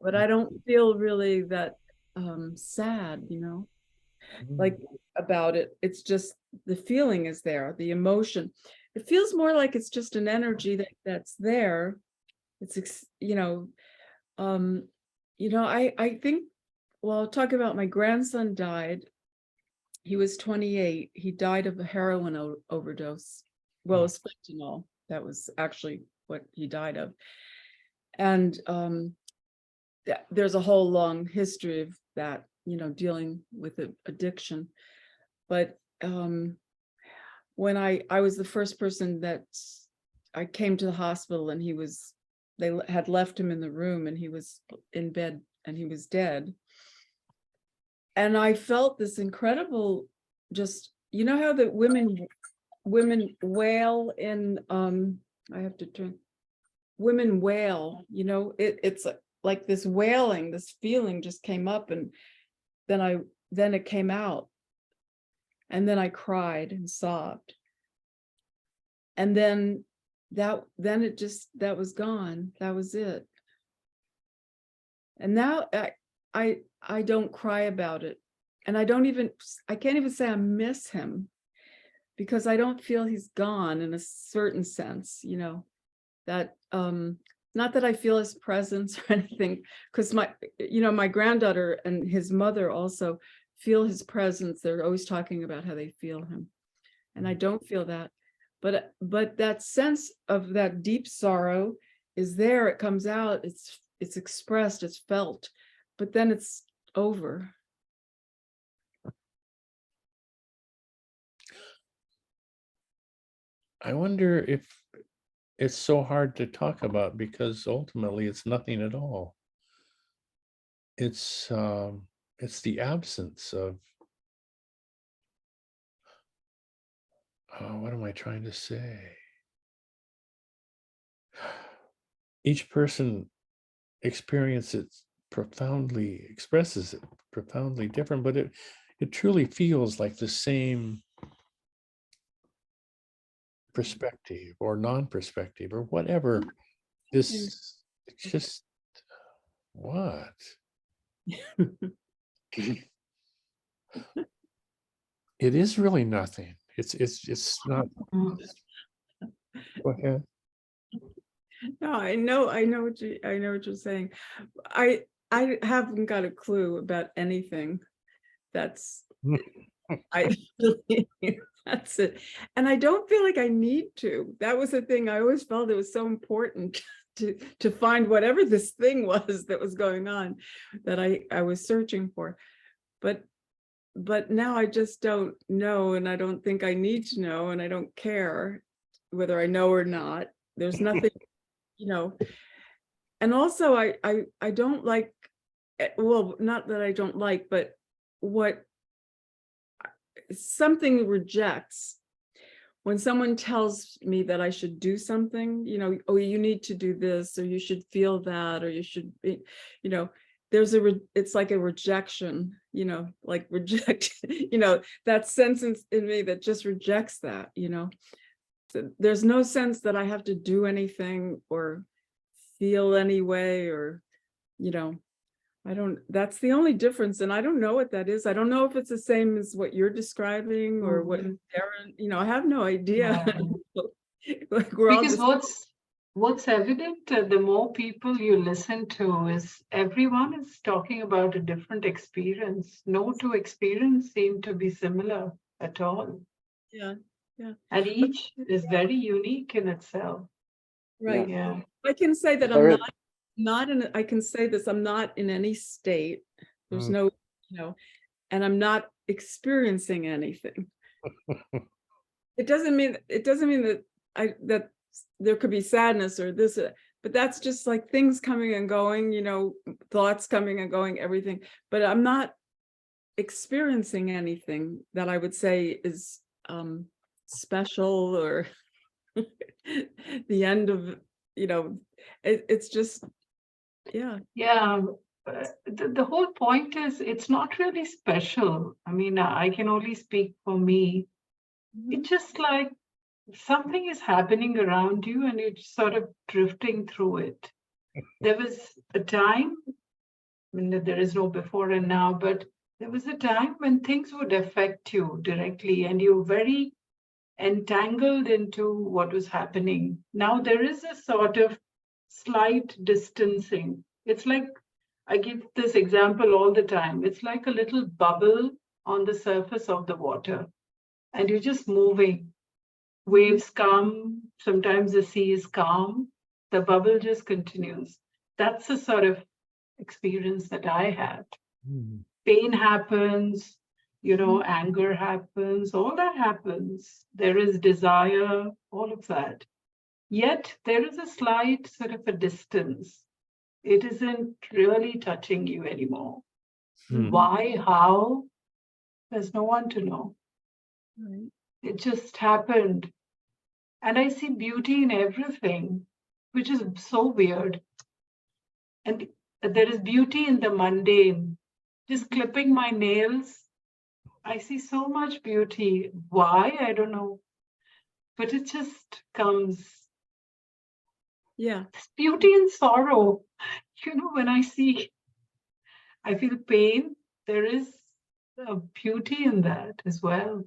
But I don't feel really that sad, like about it. It's just the feeling is there, the emotion. It feels more like it's just an energy that's there. It's I think, well, I'll talk about my grandson died. He was 28. He died of a heroin overdose. Well, it's fentanyl. That was actually what he died of. And there's a whole long history of that, dealing with addiction. But when I was the first person that I came to the hospital, and they had left him in the room, and he was in bed and he was dead. And I felt this incredible, just, how the women wail in, I have to turn, women wail, it's like this wailing, this feeling just came up, and then it came out. And then I cried and sobbed. And then that was gone. That was it. And now I don't cry about it. And I can't even say I miss him, because I don't feel he's gone in a certain sense, that not that I feel his presence or anything, because my granddaughter and his mother also feel his presence. They're always talking about how they feel him. And I don't feel that. But that sense of that deep sorrow is there. It comes out, it's expressed, it's felt, but then it's over. I wonder if it's so hard to talk about, because ultimately it's nothing at all. It's the absence of, what am I trying to say? Each person expresses it profoundly different, but it truly feels like the same perspective or non-perspective or whatever. It's just what? It is really nothing. It's not. Go ahead. No, I know what you're saying. I haven't got a clue about anything. That's I that's it. And I don't feel like I need to. That was the thing. I always felt it was so important to find whatever this thing was that was going on that I was searching for. But now I just don't know, and I don't think I need to know, and I don't care whether I know or not. There's nothing, you know. And also I don't like, well, not that I don't like, but what something rejects when someone tells me that I should do something, you know, oh, you need to do this, or you should feel that, or you should be, you know, there's it's like a rejection, you know, like reject, you know, that sense in me that just rejects that, you know. So there's no sense that I have to do anything or feel any way, or, you know, I don't, that's the only difference. And I don't know what that is. I don't know if it's the same as what you're describing or what Darren, you know, I have no idea. Like we're all Because just, what's evident, the more people you listen to, is everyone is talking about a different experience. No two experiences seem to be similar at all. yeah, And each is very unique in itself. right. Yeah. I can say that There I'm is- not in, I can say this, I'm not in any state. There's Mm. no, you know, and I'm not experiencing anything. It doesn't mean that there could be sadness or this, but that's just like things coming and going, you know, thoughts coming and going, everything. But I'm not experiencing anything that I would say is special or the end of, you know, it's just, yeah. Yeah. The whole point is it's not really special. I mean, I can only speak for me. It's just like something is happening around you and you're sort of drifting through it. There was a time, I mean, there is no before and now, but there was a time when things would affect you directly and you're very entangled into what was happening. Now there is a sort of slight distancing. It's like, I give this example all the time. It's like a little bubble on the surface of the water, and you're just moving. Waves come, sometimes the sea is calm, the bubble just continues. That's the sort of experience that I had. Pain happens, you know, anger happens, all that happens. There is desire, all of that. Yet there is a slight sort of a distance. It isn't really touching you anymore. Why, how? There's no one to know. Right. It just happened. And I see beauty in everything, which is so weird. And there is beauty in the mundane. Just clipping my nails, I see so much beauty. Why? I don't know. But it just comes. Yeah. There's beauty in sorrow. You know, when I feel pain, there is a beauty in that as well.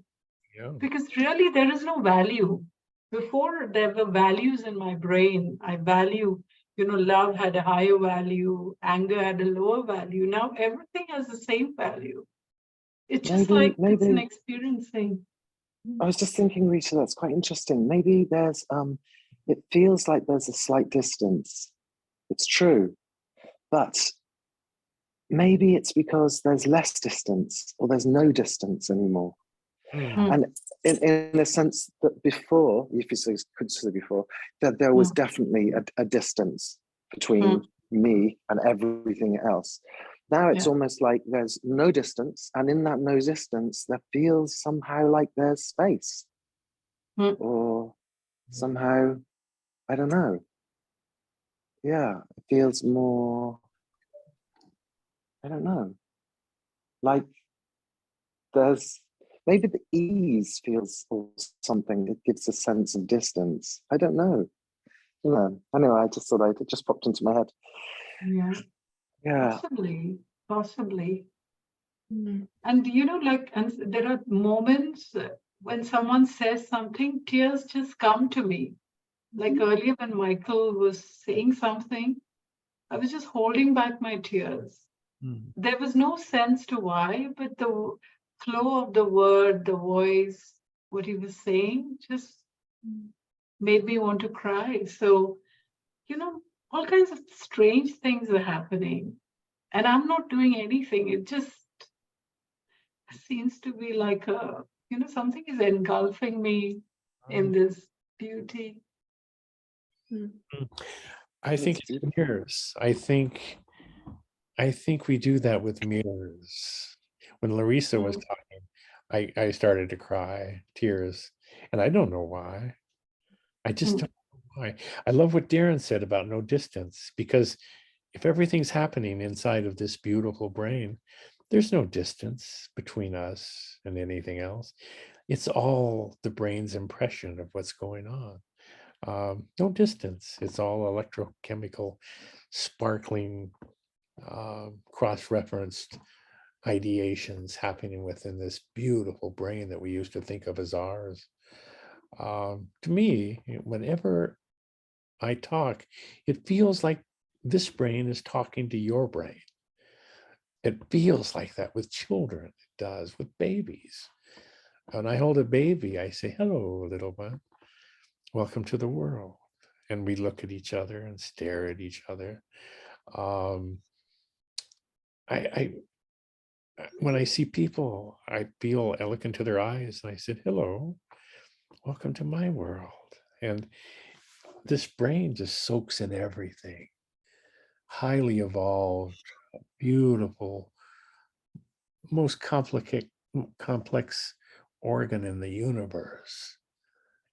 Yeah. Because really, there is no value. Before, there were values in my brain. I value, you know, love had a higher value, anger had a lower value. Now everything has the same value. It's just Maybe- like it's an maybe- experiencing. I was just thinking, Rita, that's quite interesting. Maybe there's, it feels like there's a slight distance. It's true. But maybe it's because there's less distance or there's no distance anymore. And in a sense that before, if you could say before, that there was definitely a distance between me and everything else. Now it's almost like there's no distance, and in that no distance, there feels somehow like there's space, or somehow, I don't know. Yeah, it feels more, I don't know, like there's maybe the ease feels or something. It gives a sense of distance. I don't know. Anyway, I just thought it just popped into my head. Yeah. Possibly. And you know, like, and there are moments when someone says something, tears just come to me. Like earlier when Michael was saying something, I was just holding back my tears. There was no sense to why, but flow of the word, the voice, what he was saying just made me want to cry. So, all kinds of strange things are happening. And I'm not doing anything. It just seems to be like something is engulfing me in this beauty. I think It's it's beautiful. mirrors. I think we do that with mirrors. When Larissa was talking, I started to cry, tears, and I don't know why. I just don't know why. I love what Darren said about no distance, because if everything's happening inside of this beautiful brain, there's no distance between us and anything else. It's all the brain's impression of what's going on. No distance. It's all electrochemical, sparkling, cross-referenced ideations happening within this beautiful brain that we used to think of as ours. To me, whenever I talk, it feels like this brain is talking to your brain. It feels like that with children. It does with babies. When I hold a baby, I say, hello, little one. Welcome to the world. And we look at each other and stare at each other. When I see people, I feel I look into their eyes and I said, hello, welcome to my world. And this brain just soaks in everything. Highly evolved, beautiful, most complex organ in the universe.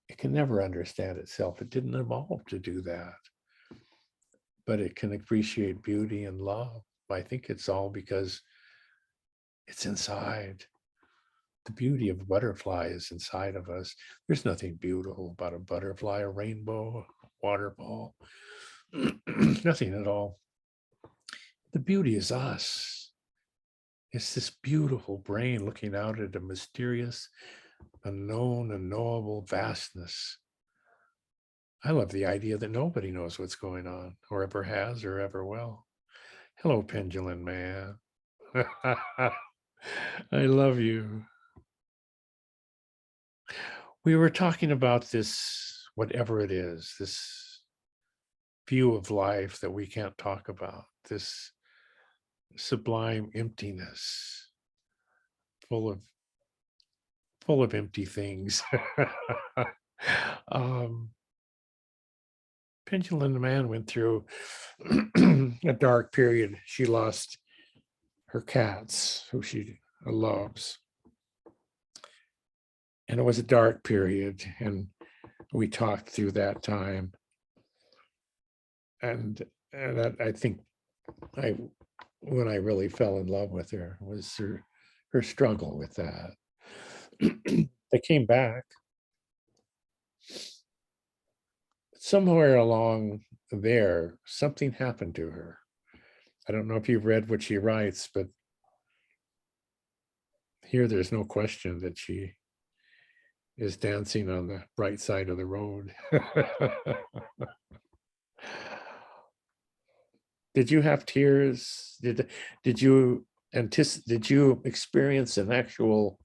It can never understand itself. It didn't evolve to do that. But it can appreciate beauty and love. I think it's all because it's inside. The beauty of a butterfly is inside of us. There's nothing beautiful about a butterfly, a rainbow, a waterfall, nothing at all. The beauty is us. It's this beautiful brain looking out at a mysterious, unknown, unknowable vastness. I love the idea that nobody knows what's going on, or ever has, or ever will. Hello, Pendulum Man. I love you. We were talking about this, whatever it is, this view of life that we can't talk about, this sublime emptiness, full of empty things. Pendulum Man went through a dark period. She lost her cats, who she loves. And it was a dark period, and we talked through that time. And that, I think, when I really fell in love with her was her struggle with that. They came back. Somewhere along there, something happened to her. I don't know if you've read what she writes, but here there's no question that she is dancing on the bright side of the road. Did you have tears? Did you experience an actual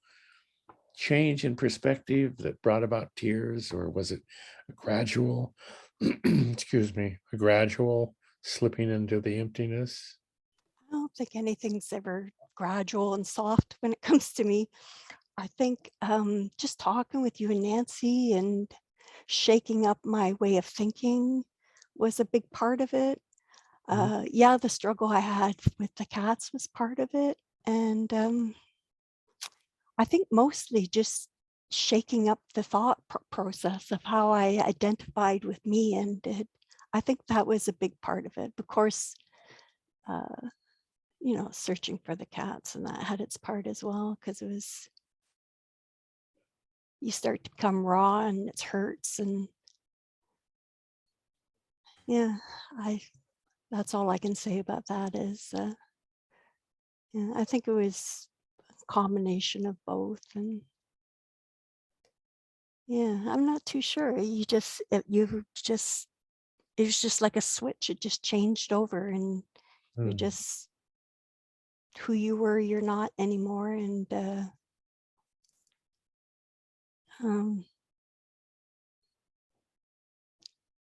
change in perspective that brought about tears, or was it a gradual, excuse me, a gradual slipping into the emptiness? I don't think anything's ever gradual and soft when it comes to me. I think just talking with you and Nancy and shaking up my way of thinking was a big part of it. Yeah, the struggle I had with the cats was part of it. And I think mostly just shaking up the thought process of how I identified with me. And I think that was a big part of it. Of course, searching for the cats, and that had its part as well, because it was, you start to become raw and it hurts. And yeah, that's all I can say about that is, yeah, I think it was a combination of both. And yeah, I'm not too sure. It was just like a switch. It just changed over, and you're just who you were, you're not anymore. And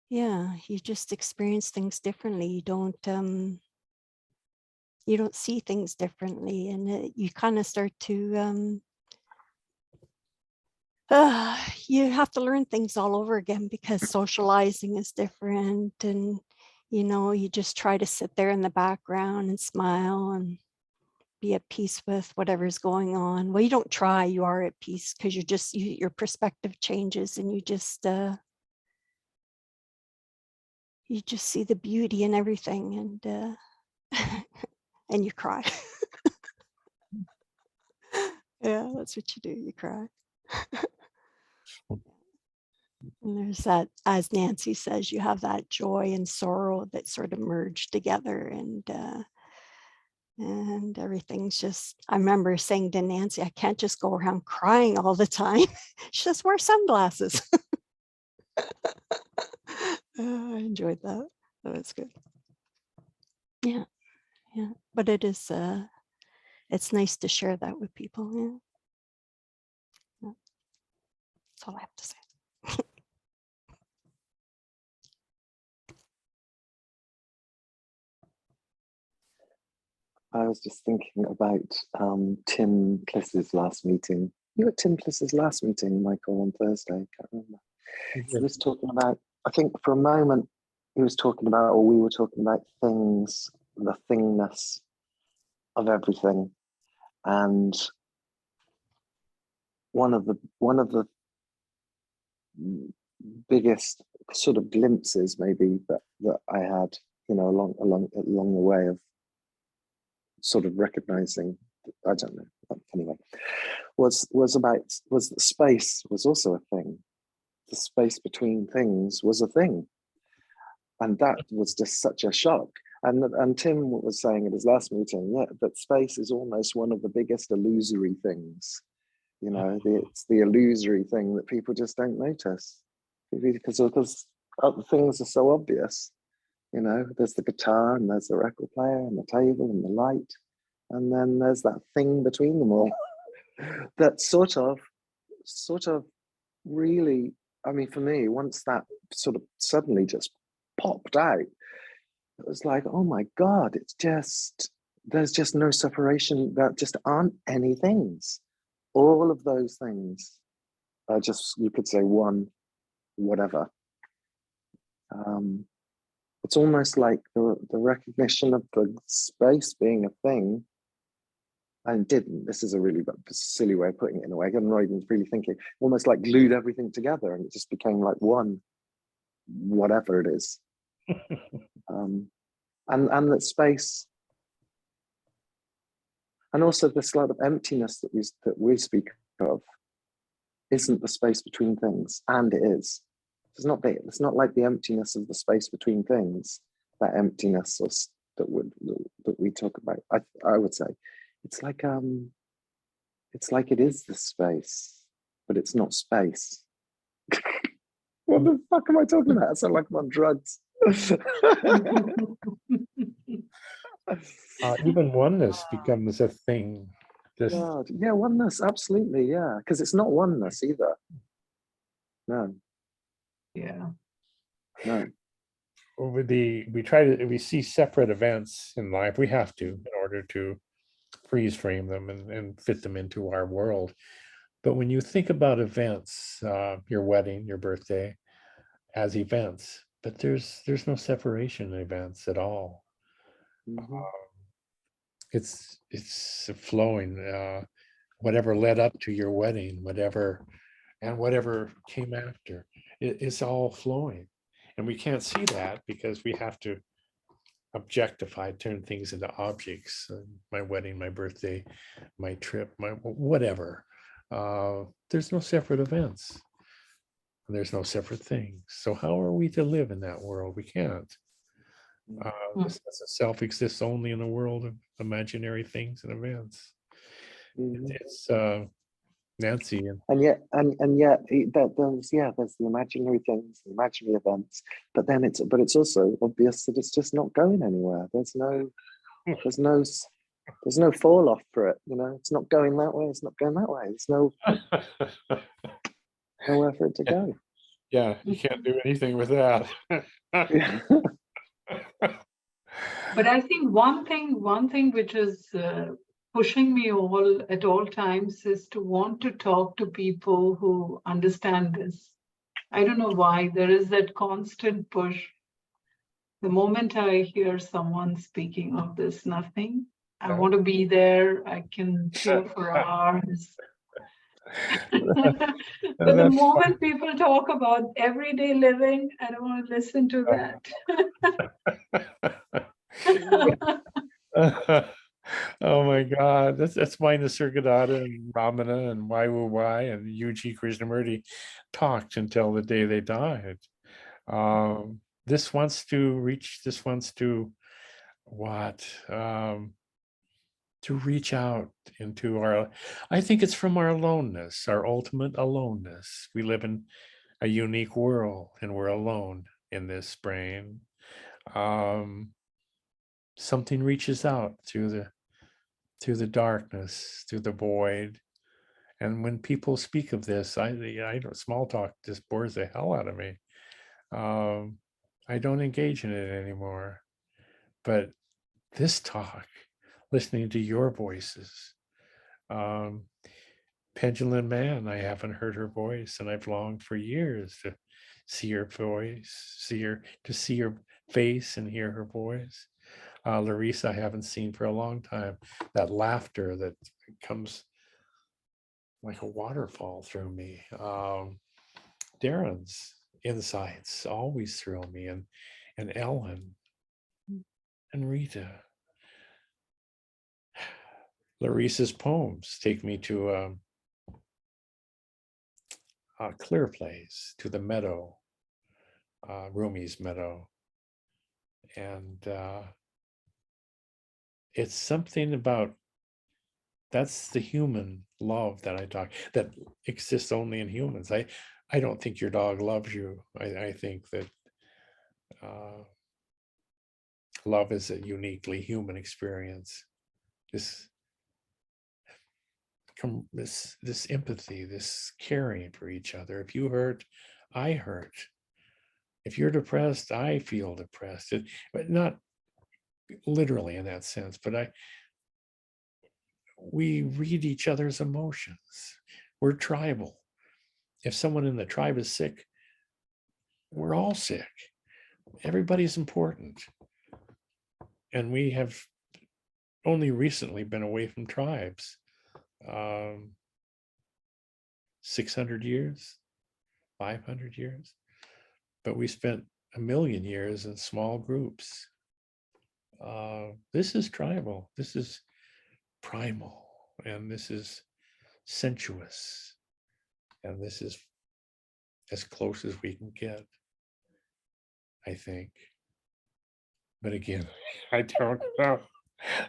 Yeah, you just experience things differently. You don't see things differently, and you kind of start to you have to learn things all over again because socializing is different, and you just try to sit there in the background and smile and be at peace with whatever's going on. Well, you don't try, you are at peace because your perspective changes, and you just see the beauty in everything, and and you cry. Yeah, that's what you do, you cry. And there's that, as Nancy says, you have that joy and sorrow that sort of merge together, and everything's just, I remember saying to Nancy, I can't just go around crying all the time. She says, wear sunglasses. I enjoyed that. That was good. Yeah. But it is, it's nice to share that with people. Yeah. That's all I have to say. I was just thinking about Tim Pliss's last meeting. You were at Tim Pliss's last meeting, Michael, on Thursday. I can't remember. He was talking about, I think for a moment, he was talking about, or we were talking about things, the thingness of everything. And one of the biggest sort of glimpses maybe that I had, along the way of sort of recognizing, I don't know, anyway, was that space was also a thing. The space between things was a thing, and that was just such a shock. And Tim was saying at his last meeting, yeah, that space is almost one of the biggest illusory things. It's the illusory thing that people just don't notice because other things are so obvious. There's the guitar, and there's the record player, and the table, and the light, and then there's that thing between them all that sort of really, I mean, for me, once that sort of suddenly just popped out, it was like, oh my God, there's just no separation. There just aren't any things. All of those things are just, you could say, one whatever. It's almost like the recognition of the space being a thing, and this is a really silly way of putting it in a way, I'm not even really thinking, almost like glued everything together, and it just became like one, whatever it is. And that space, and also this sort of emptiness that we speak of, isn't the space between things, and it is. It's not like the emptiness of the space between things, that emptiness that we talk about. I would say it's like it is the space, but it's not space. What the fuck am I talking about? I sound like I'm on drugs. Even oneness becomes a thing. Yeah, oneness, absolutely, yeah, because it's not oneness either. No. Yeah. No. We see separate events in life. We have to, in order to freeze frame them and fit them into our world. But when you think about events, your wedding, your birthday, as events, but there's no separation in events at all. Mm-hmm. It's flowing. Whatever led up to your wedding, whatever came after, it's all flowing. And we can't see that because we have to objectify, turn things into objects. My wedding, my birthday, my trip, my whatever. There's no separate events. There's no separate things. So how are we to live in that world? We can't. This sense of self exists only in a world of imaginary things and events. Mm-hmm. It's Nancy, and yet there's the imaginary things, the imaginary events, but it's also obvious that it's just not going anywhere. There's no fall off for it. It's not going that way. It's not going that way. There's no. nowhere for it to go. Yeah, you can't do anything with that. Yeah. But I think one thing which is pushing me at all times is to want to talk to people who understand this. I don't know why. There is that constant push. The moment I hear someone speaking of this, nothing, I want to be there. I can hear for hours. But the That's moment people talk about everyday living, I don't want to listen to that. Oh my God, that's why Nisargadatta and Ramana and YWY and UG Krishnamurti talked until the day they died. This wants to what? To reach out into our, I think it's from our aloneness, our ultimate aloneness. We live in a unique world and we're alone in this brain. Something reaches out through the darkness, through the void. And when people speak of this, I don't, small talk just bores the hell out of me. I don't engage in it anymore. But this talk, listening to your voices, Pendulum Man, I haven't heard her voice, and I've longed for years to see her voice, to see her face and hear her voice. Larissa, I haven't seen for a long time. That laughter that comes like a waterfall through me. Darren's insights always thrill me, and Ellen and Rita. Larissa's poems take me to a clear place, to the meadow, Rumi's meadow. And it's something about, that's the human love that I talk, that exists only in humans. I don't think your dog loves you. I think that love is a uniquely human experience. This empathy, this caring for each other. If you hurt, I hurt. If you're depressed, I feel depressed. But not literally in that sense, but we read each other's emotions. We're tribal. If someone in the tribe is sick, we're all sick. Everybody's important. And we have only recently been away from tribes. 600 years, 500 years, but we spent 1,000,000 years in small groups. This is tribal, this is primal, and this is sensuous, and this is as close as we can get, I think. But again, I don't know.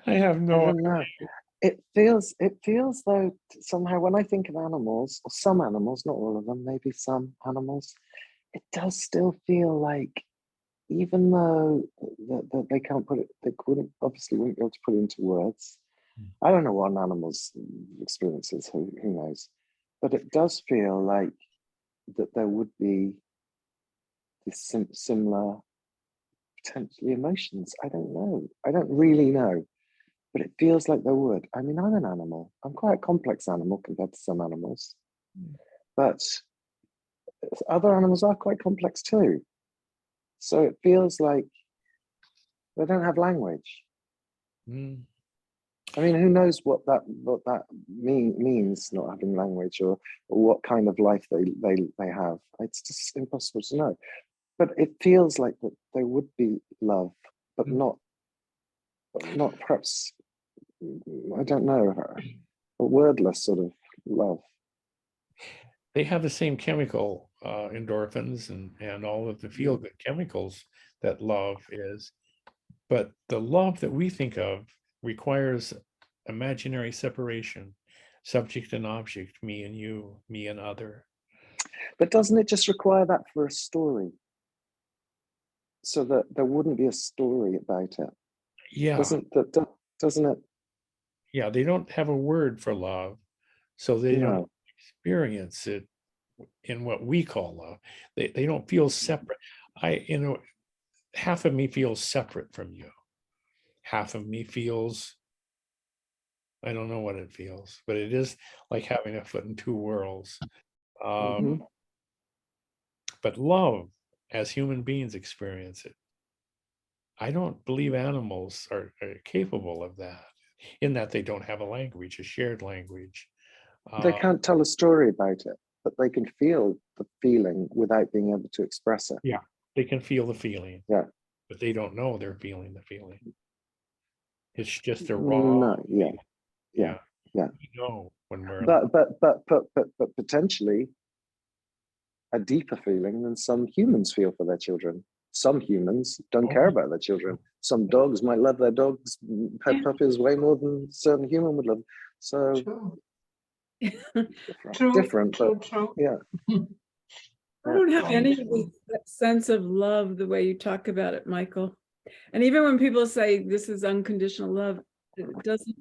I have no I don't know. It feels though somehow when I think of animals, or some animals, not all of them, maybe some animals, it does still feel like, even though they can't put it, they obviously wouldn't be able to put it into words. I don't know what an animal's experience is, who knows? But it does feel like that there would be this similar, potentially emotions. I don't know. I don't really know. But it feels like there would. I mean, I'm an animal. I'm quite a complex animal compared to some animals. But other animals are quite complex too. So it feels like they don't have language. I mean, who knows what that means, not having language, or what kind of life they have. It's just impossible to know. But it feels like that there would be love, but not perhaps, I don't know, a wordless sort of love. They have the same chemical, endorphins and all of the feel-good chemicals that love is. But the love that we think of requires imaginary separation, subject and object, me and you, me and other. But doesn't it just require that for a story? So that there wouldn't be a story about it. Yeah. Doesn't it? Yeah, they don't have a word for love, so they don't experience it in what we call love. They don't feel separate. Half of me feels separate from you. Half of me feels, I don't know what it feels, but it is like having a foot in two worlds. But love, as human beings experience it, I don't believe animals are capable of that, in that they don't have a language, a shared language. They can't tell a story about it, but they can feel the feeling without being able to express it. Yeah, they can feel the feeling. Yeah. But they don't know they're feeling the feeling. It's just a raw. No, yeah. We know when we're. But potentially a deeper feeling than some humans feel for their children. Some humans don't care about their children. Some dogs might love their dogs, pet puppies way more than a certain human would love. So different, but yeah. I don't have any sense of love the way you talk about it, Michael. And even when people say this is unconditional love, it doesn't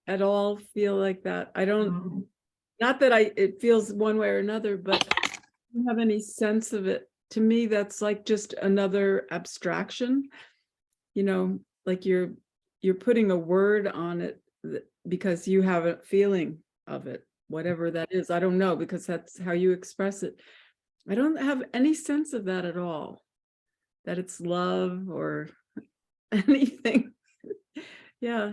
at all feel like that. I don't, not that it feels one way or another, but I don't have any sense of it. To me, that's like just another abstraction, you know, like you're putting a word on it because you have a feeling of it, whatever that is. I don't know, because that's how you express it. I don't have any sense of that at all, that it's love or anything. Yeah.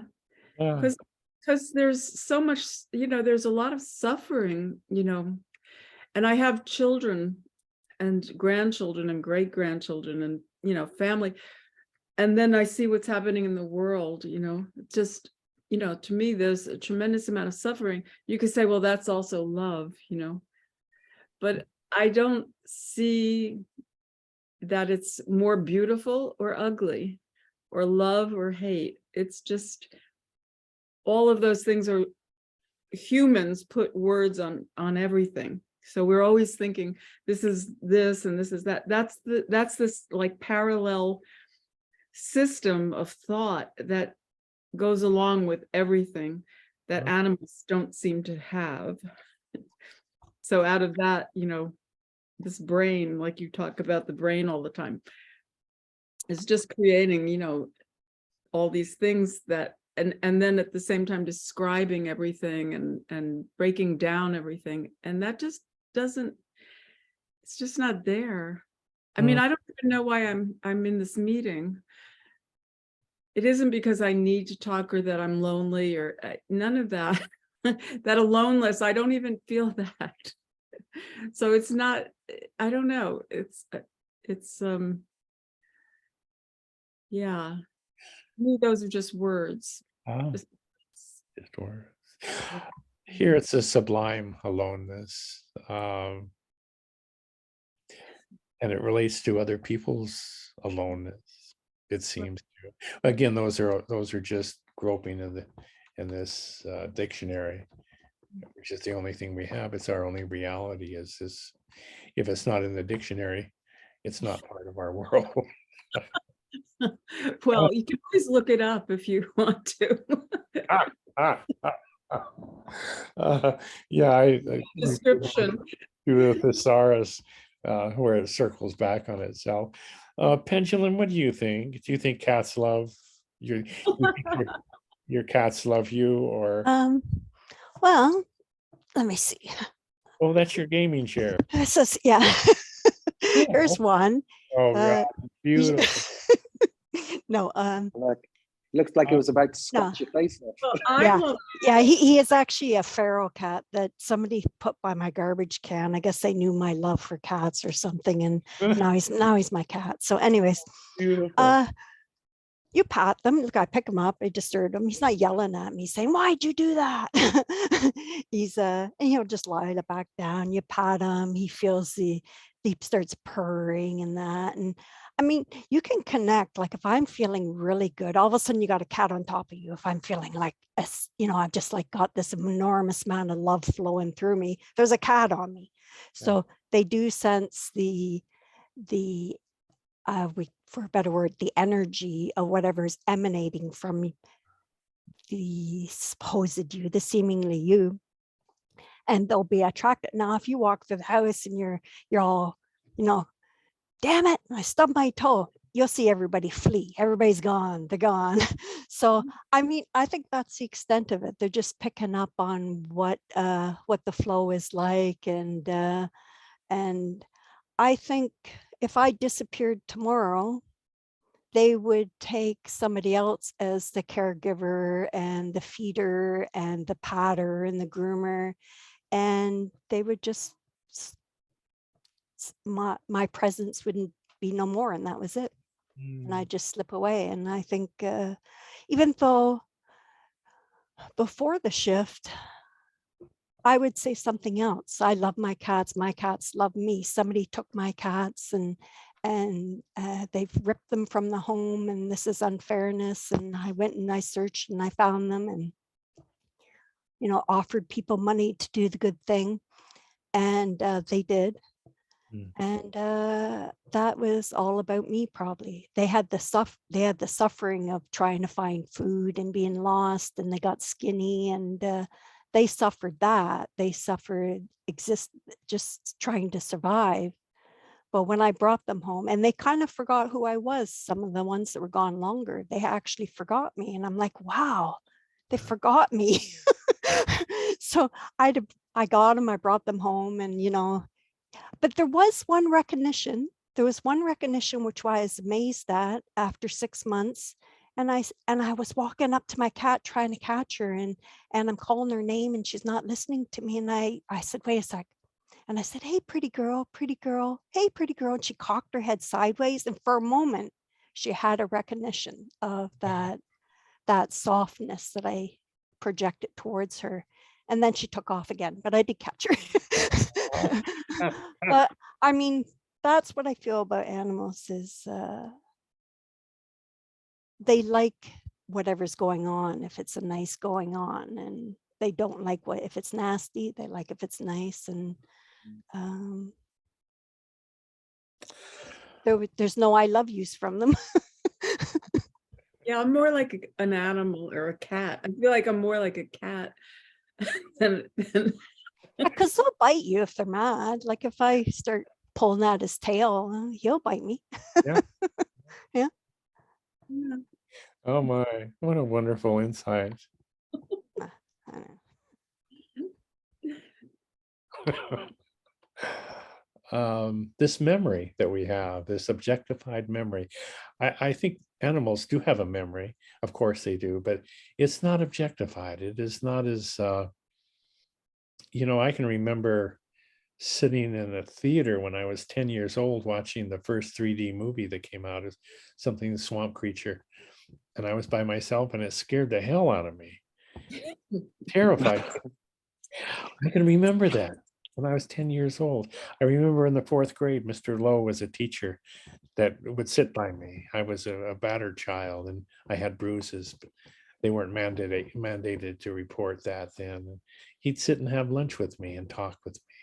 Because there's so much, you know, there's a lot of suffering, you know, and I have children and grandchildren and great-grandchildren and, you know, family. And then I see what's happening in the world, you know, just, you know, to me, there's a tremendous amount of suffering. You could say, well, that's also love, you know, but I don't see that it's more beautiful or ugly or love or hate. It's just all of those things are, humans put words on everything. So we're always thinking this is this and this is that. That's this like parallel system of thought that goes along with everything that animals don't seem to have. So out of that, you know, this brain, like you talk about the brain all the time, is just creating, you know, all these things that, and then at the same time describing everything and breaking down everything. And that just doesn't, it's just not there. I mean, I don't even know why I'm in this meeting. It isn't because I need to talk or that I'm lonely or none of that. That aloneness, I don't even feel that. So it's not, I don't know. It's yeah. To me, those are just words. Just words. Here it's a sublime aloneness. And it relates to other people's aloneness, it seems to. Again, those are just groping in this dictionary, which is the only thing we have. It's our only reality. Is this? If it's not in the dictionary, it's not part of our world. Well, you can always look it up if you want to. Yeah, I Description. Do the thesaurus where it circles back on itself. Pendulum, what do you think? Do you think cats love you? Your cats love you, or? Well, let me see. Oh, that's your gaming chair. This is, yeah. Here's one. Oh God, beautiful. No, looks like it was about to scratch your face off. Yeah, he is actually a feral cat that somebody put by my garbage can. I guess they knew my love for cats or something, and now he's my cat. So anyways, beautiful. You pat them. Look, I pick him up. I disturb him. He's not yelling at me saying, "Why'd you do that?" He's and he'll just lie back down. You pat him. He feels he starts purring and that. And I mean, you can connect. Like if I'm feeling really good, all of a sudden you got a cat on top of you. If I'm feeling like, you know, I've just like got this enormous amount of love flowing through me, there's a cat on me. So they do sense the for a better word, the energy of whatever is emanating from the supposed you, the seemingly you. and they'll be attracted. Now, if you walk through the house and you're all, damn it, I stubbed my toe, you'll see everybody flee. Everybody's gone. They're gone. So, I mean, I think that's the extent of it. They're just picking up on what the flow is like, and I think if I disappeared tomorrow, they would take somebody else as the caregiver and the feeder and the patter and the groomer, and they would just, my presence wouldn't be no more, and that was it. And I just slip away. And I think even though before the shift, I would say something else. I love my cats love me. Somebody took my cats and they've ripped them from the home, and this is unfairness. And I went and I searched and I found them, and offered people money to do the good thing, and they did. And that was all about me. Probably they had the suffering of trying to find food and being lost, and they got skinny, and they suffered that. They suffered just trying to survive. But when I brought them home, and they kind of forgot who I was, some of the ones that were gone longer, they actually forgot me. And I'm like, wow, they forgot me. So I got them, I brought them home, and but there was one recognition. There was one recognition which I was amazed at after 6 months. And I was walking up to my cat trying to catch her, and I'm calling her name and she's not listening to me. And I said, wait a sec. And I said, hey, pretty girl, hey, pretty girl. And she cocked her head sideways. And for a moment, she had a recognition of that softness that I projected towards her. And then she took off again, but I did catch her. But I mean, that's what I feel about animals is they like whatever's going on, if it's a nice going on, and they don't like if it's nasty. They like if it's nice. And there's no I love yous from them. Yeah, I'm more like an animal or a cat. I feel like I'm more like a cat than Because they'll bite you if they're mad. Like if I start pulling at his tail, he'll bite me. Yeah. Yeah. Oh my, what a wonderful insight. I know. This memory that we have, this objectified memory, I think animals do have a memory. Of course they do, but it's not objectified. It is not as, I can remember sitting in a theater when I was 10 years old watching the first 3D movie that came out, as something Swamp Creature. And I was by myself and it scared the hell out of me. Terrified. I can remember that when I was 10 years old. I remember in the 4th grade, Mr. Lowe was a teacher that would sit by me. I was a battered child and I had bruises, but they weren't mandated to report that then. He'd sit and have lunch with me and talk with me.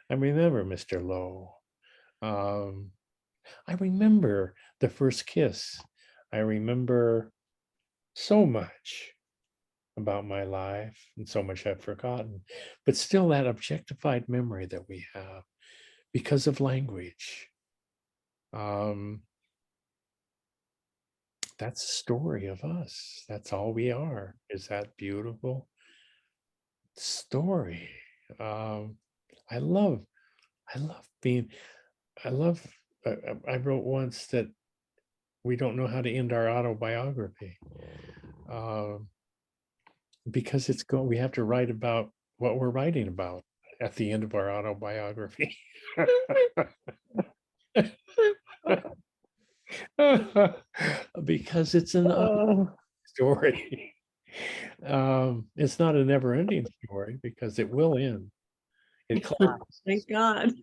I remember Mr. Lowe. I remember the first kiss. I remember so much about my life and so much I've forgotten, but still that objectified memory that we have because of language. That's the story of us. That's all we are, is that beautiful story. I love being, I wrote once that we don't know how to end our autobiography. Because we have to write about what we're writing about at the end of our autobiography. Because it's an story. It's not a never-ending story because it will end. It collapses. thank God.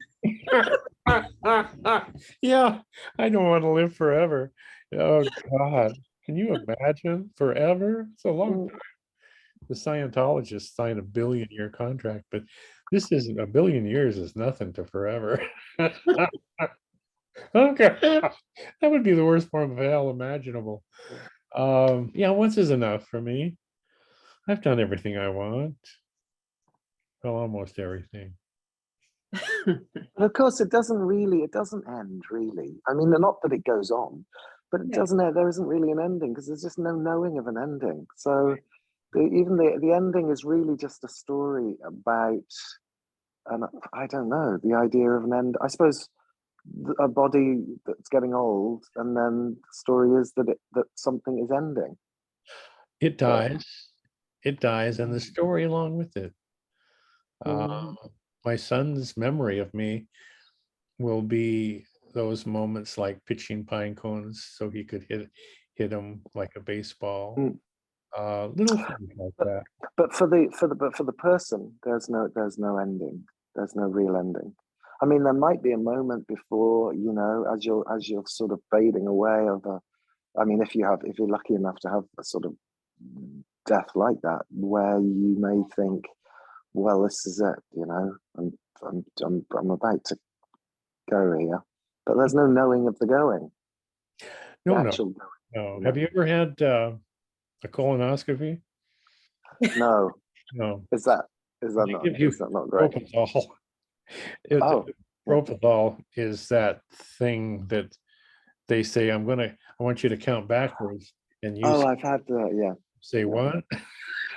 Yeah, I don't want to live forever. Oh God, can you imagine forever? It's a long time. The Scientologists sign a 1 billion-year contract, but this isn't. 1 billion years is nothing to forever. Okay, that would be the worst form of hell imaginable. Yeah, once is enough for me. I've done everything I want. Well, almost everything. But of course, it doesn't end really. I mean, not that it goes on, but it Yeah. doesn't, there isn't really an ending because there's just no knowing of an ending. So even the ending is really just a story about, and I don't know, the idea of an end. I suppose a body that's getting old, and then the story is that something is ending. It dies. It dies, and the story along with it. Mm. My son's memory of me will be those moments like pitching pine cones so he could hit them like a baseball. Mm. Little things like that. But for the person, there's no ending. There's no real ending. I mean, there might be a moment before, you know, as you're sort of fading away of a. I mean, if you're lucky enough to have a sort of death like that, where you may think, well, this is it, you know, I'm about to go here, but there's no knowing of the going. The No. actual going. No. Have you ever had a colonoscopy? No. No. Is that They give you not great? propofol. Oh. Propofol is that thing that they say, I want you to count backwards, and you I've had that. say what?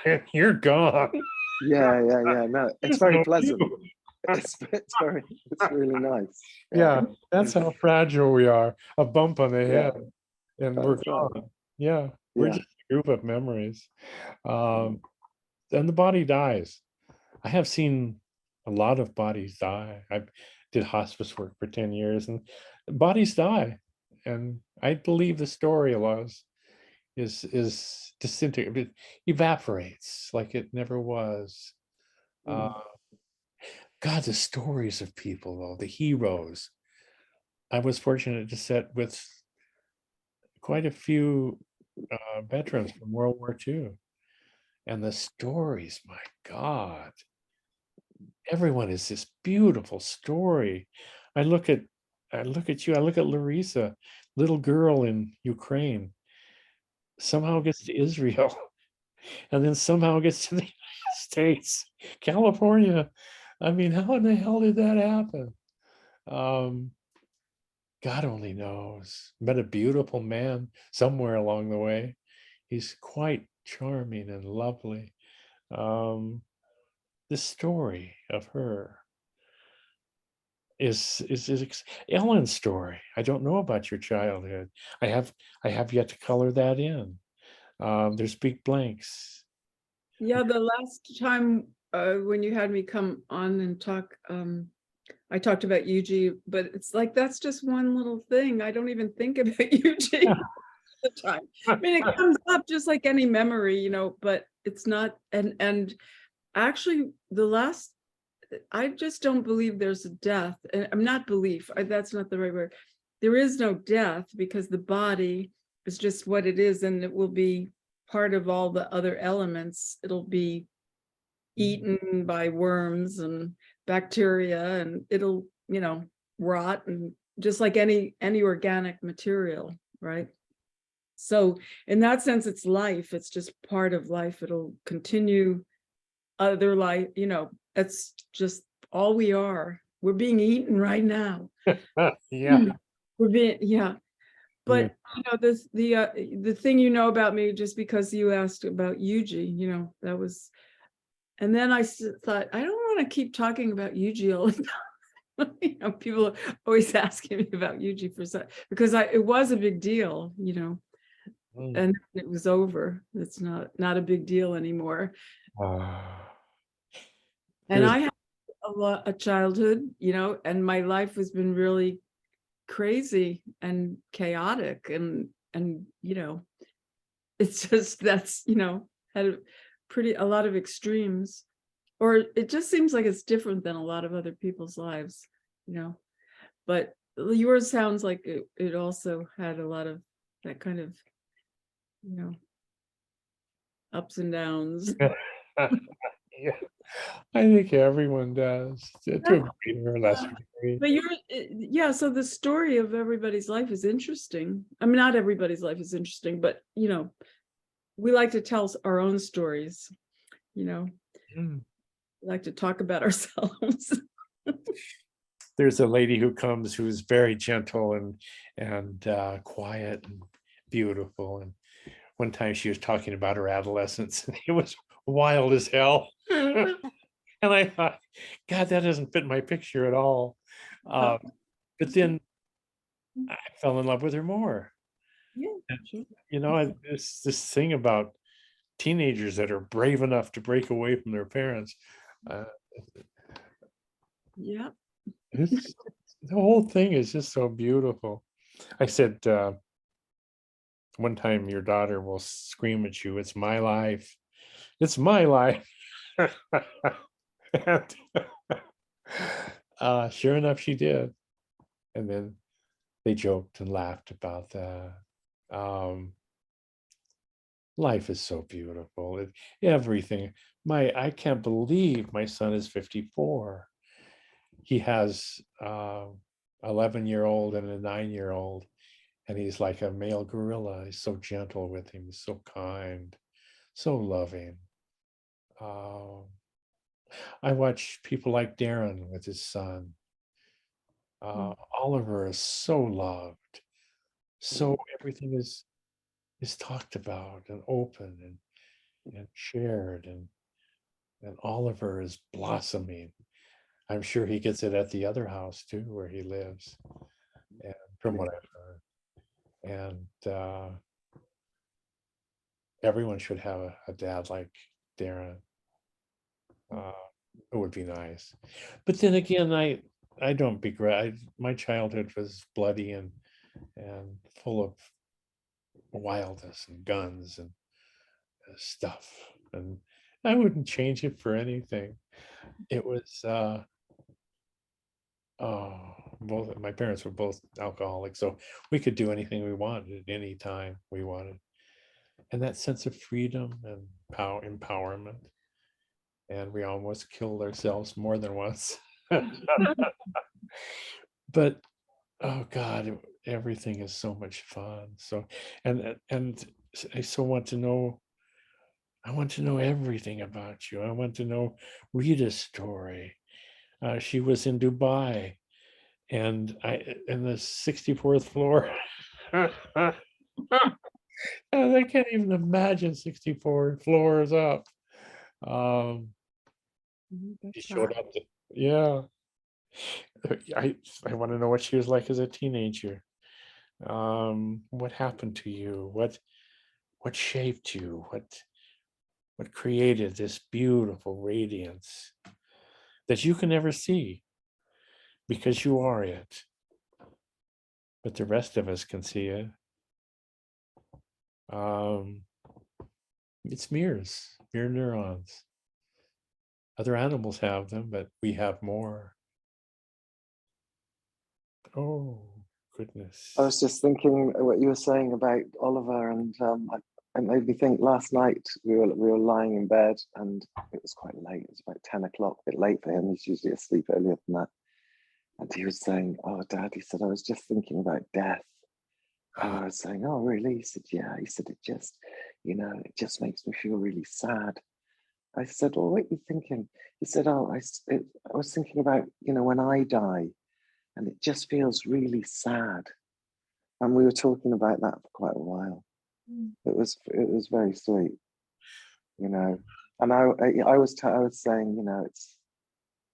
And you're gone. Yeah. No, it's very pleasant. It's really nice. Yeah, that's how fragile we are. A bump on the head, and we're That's right. gone. Yeah, we're Yeah. just a group of memories. And the body dies. I have seen a lot of bodies die. I did hospice work for 10 years, and bodies die. And I believe the story is disintegrated, it evaporates like it never was. God, the stories of people, though, the heroes. I was fortunate to sit with quite a few veterans from World War II, and the stories, my God, everyone is this beautiful story. I look at you, I look at Larissa, little girl in Ukraine, somehow gets to Israel, and then somehow gets to the United States, California. I mean, how in the hell did that happen? God only knows. Met a beautiful man somewhere along the way. He's quite charming and lovely. The story of her is Ellen's story. I don't know about your childhood. I have yet to color that in. There's big blanks. Yeah, the last time when you had me come on and talk, I talked about Yuji, but it's like that's just one little thing. I don't even think about Yuji all the time. I mean, it comes up just like any memory, you know, but it's not. And actually, I just don't believe there's a death. And I'm not belief. That's not the right word. There is no death because the body is just what it is, and it will be part of all the other elements. It'll be eaten by worms and bacteria, and it'll, you know, rot, and just like any organic material, right? So in that sense, it's life. It's just part of life. It'll continue other life, you know. That's just all we are. We're being eaten right now. Yeah. We're being, yeah. But you know, the thing you know about me, just because you asked about Yuji, you know, that was. And then I thought, I don't want to keep talking about Yuji all the time. You know, people are always asking me about Yuji because it was a big deal, you know, and it was over. It's not a big deal anymore. And I had a childhood, you know, and my life has been really crazy and chaotic, and you know, it's just that's, you know, had a lot of extremes, or it just seems like it's different than a lot of other people's lives, you know. But yours sounds like it also had a lot of that kind of, you know, ups and downs. Yeah, I think everyone does to a greater or lesser degree. But yeah, so the story of everybody's life is interesting. I mean, not everybody's life is interesting, but you know, we like to tell our own stories, you know. We like to talk about ourselves. There's a lady who comes who's very gentle and quiet and beautiful. And one time she was talking about her adolescence, and it was wild as hell. And I thought, God, that doesn't fit my picture at all. But then I fell in love with her more. Yeah, And, sure. you know, this thing about teenagers that are brave enough to break away from their parents. Yeah. The whole thing is just so beautiful. I said, one time your daughter will scream at you, "It's my life. It's my life." And sure enough, she did. And then they joked and laughed about that. Life is so beautiful. Everything. I can't believe my son is 54. He has 11-year-old and a 9-year-old, and he's like a male gorilla. He's so gentle with him, he's so kind, so loving. I watch people like Darren with his son. Oliver is so loved. So everything is talked about and open and shared, and Oliver is blossoming. I'm sure he gets it at the other house too, where he lives, and from what I've heard. And everyone should have a dad like Darren. It would be nice. But then again, I don't begrudge. My childhood was bloody and full of wildness and guns and stuff, and I wouldn't change it for anything. It was both my parents were both alcoholics, so we could do anything we wanted at any time we wanted, and that sense of freedom and empowerment. And we almost killed ourselves more than once. But oh God, everything is so much fun. So and I so want to know. I want to know everything about you. I want to know Rita's story. She was in Dubai, and I in the 64th floor. And I can't even imagine 64 floors up. She showed up. Yeah. I want to know what she was like as a teenager. What happened to you? What shaped you? What created this beautiful radiance that you can never see because you are it, but the rest of us can see it. It's mirrors, mirror neurons. Other animals have them, but we have more. Oh, goodness. I was just thinking what you were saying about Oliver, and it made me think. Last night we were lying in bed, and it was quite late. It was about 10 o'clock, a bit late for him. He's usually asleep earlier than that. And he was saying, "Oh, Dad," he said, "I was just thinking about death." And I was saying, "Oh, really?" He said, "Yeah." He said, it just makes me feel really sad." I said, "Well, what are you thinking?" He said, "Oh, I was thinking about, when I die, and it just feels really sad." And we were talking about that for quite a while. It was very sweet, And I was saying,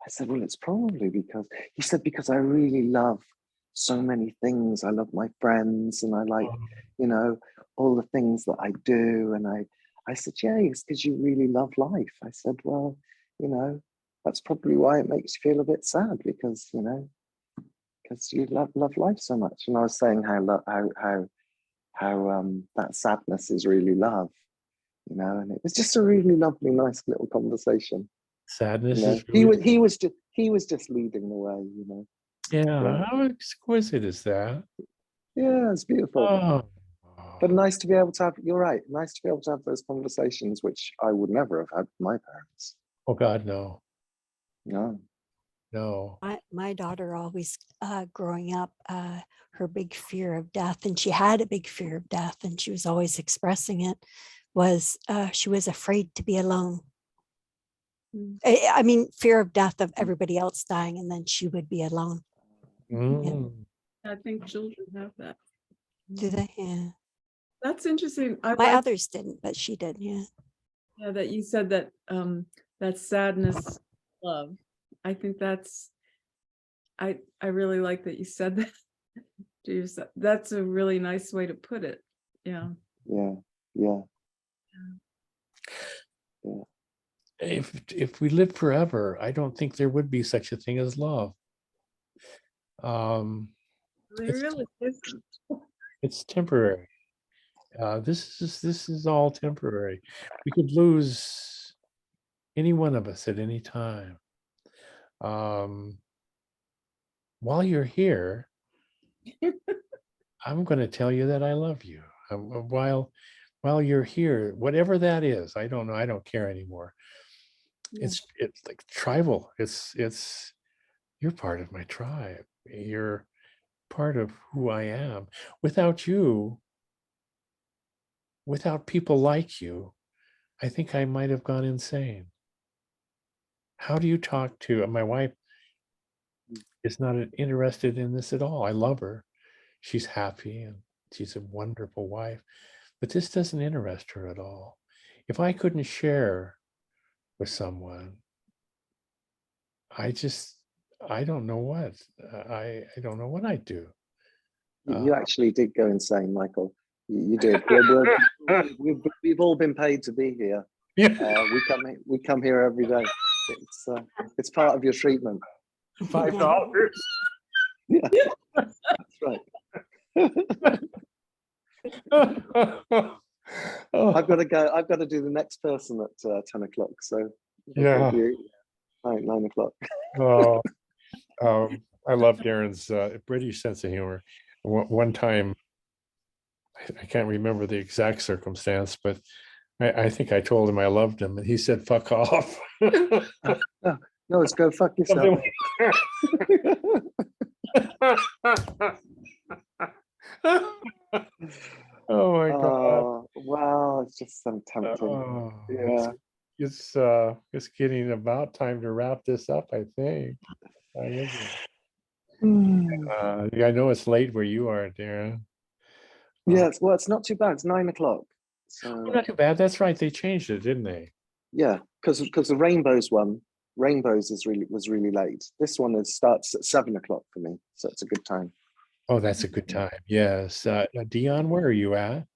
I said, "Well, it's probably because," he said, "because I really love so many things. I love my friends, and I like, all the things that I do." And I said, "Yeah, it's because you really love life." I said, "Well, that's probably why it makes you feel a bit sad, because, because you love life so much." And I was saying how that sadness is really love, and it was just a really lovely, nice little conversation. Sadness is He really, he was just leading the way. yeah. How exquisite is that? Yeah, it's beautiful. Oh, But nice to be able to have, you're right, nice to be able to have those conversations, which I would never have had with my parents. oh God, no, No. no. My daughter always, growing up, her big fear of death, and she had a big fear of death, and she was always expressing it, was she was afraid to be alone. I mean, fear of death of everybody else dying, and then she would be alone. Mm. I think children have that. Do they? Yeah. That's interesting. I My like, others didn't, but she did. Yeah. yeah, that you said that that sadness, love. I think that's I really like that you said that to yourself. That's a really nice way to put it. Yeah. Yeah. Yeah. If we lived forever, I don't think there would be such a thing as love. It really isn't. It's temporary. This is all temporary. We could lose any one of us at any time. While you're here, I'm going to tell you that I love you. While you're here, whatever that is, I don't know. I don't care anymore. Yeah. It's like tribal. It's you're part of my tribe. You're part of who I am. Without you, without people like you, I think I might have gone insane. How do you talk to my wife? Is not interested in this at all. I love her. She's happy and she's a wonderful wife, but this doesn't interest her at all. If I couldn't share with someone, I don't know what. I don't know what I'd do. You actually did go insane, Michael. You did. We've all been paid to be here. Yeah. We come here every day. It's part of your treatment. $5. Yeah, that's right. I've got to go. I've got to do the next person at 10 o'clock. So Yeah. 9 o'clock. Oh, I love Darren's British sense of humor. One time, I can't remember the exact circumstance, but I think I told him I loved him, and he said, "Fuck off." No, it's go fuck yourself. Oh my God. Wow, it's just so tempting. Oh, Yeah. it's getting about time to wrap this up, I think. I know it's late where you are, Darren. Yeah, well, it's not too bad. It's 9 o'clock. So Not too bad. That's right. They changed it, didn't they? yeah, because the Rainbows was really late. This one starts at 7 o'clock for me, so it's a good time. Oh, that's a good time. Yes. Dion, where are you at?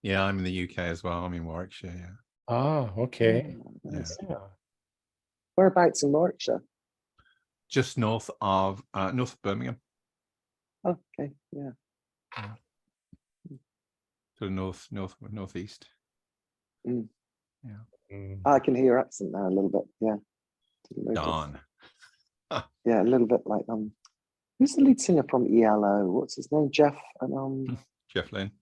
Yeah, I'm in the UK as well. I'm in Warwickshire. Yeah. Ah, okay. Nice. Yeah. Whereabouts in Warwickshire? Just north of Birmingham. Oh, okay, yeah. To the northeast. Mm. Yeah. I can hear your accent now a little bit. Yeah. Darn. Yeah, a little bit like who's the lead singer from ELO? What's his name? Jeff Jeff Lynne.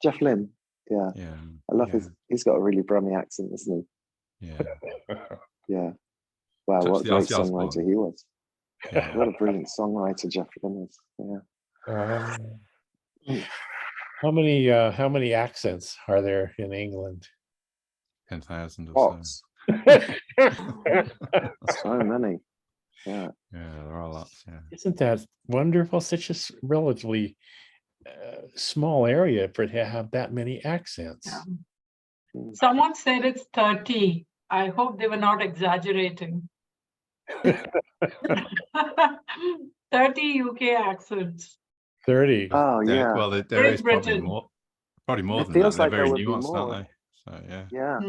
Jeff Lynne. Yeah. Yeah. I love he's got a really Brummy accent, isn't he? Yeah. Yeah. Wow, what a great songwriter he was. Yeah. What a brilliant songwriter Jeff Lynne is. Yeah. How many accents are there in England? 10,000 or so. So many. Yeah. Yeah, there are lots. Yeah. Isn't that wonderful? Such a relatively small area for it to have that many accents. Yeah. Someone said it's 30. I hope they were not exaggerating. 30 UK accents. 30. Oh yeah. Well, there is probably more than that. They're very nuanced, aren't they? So yeah. Yeah.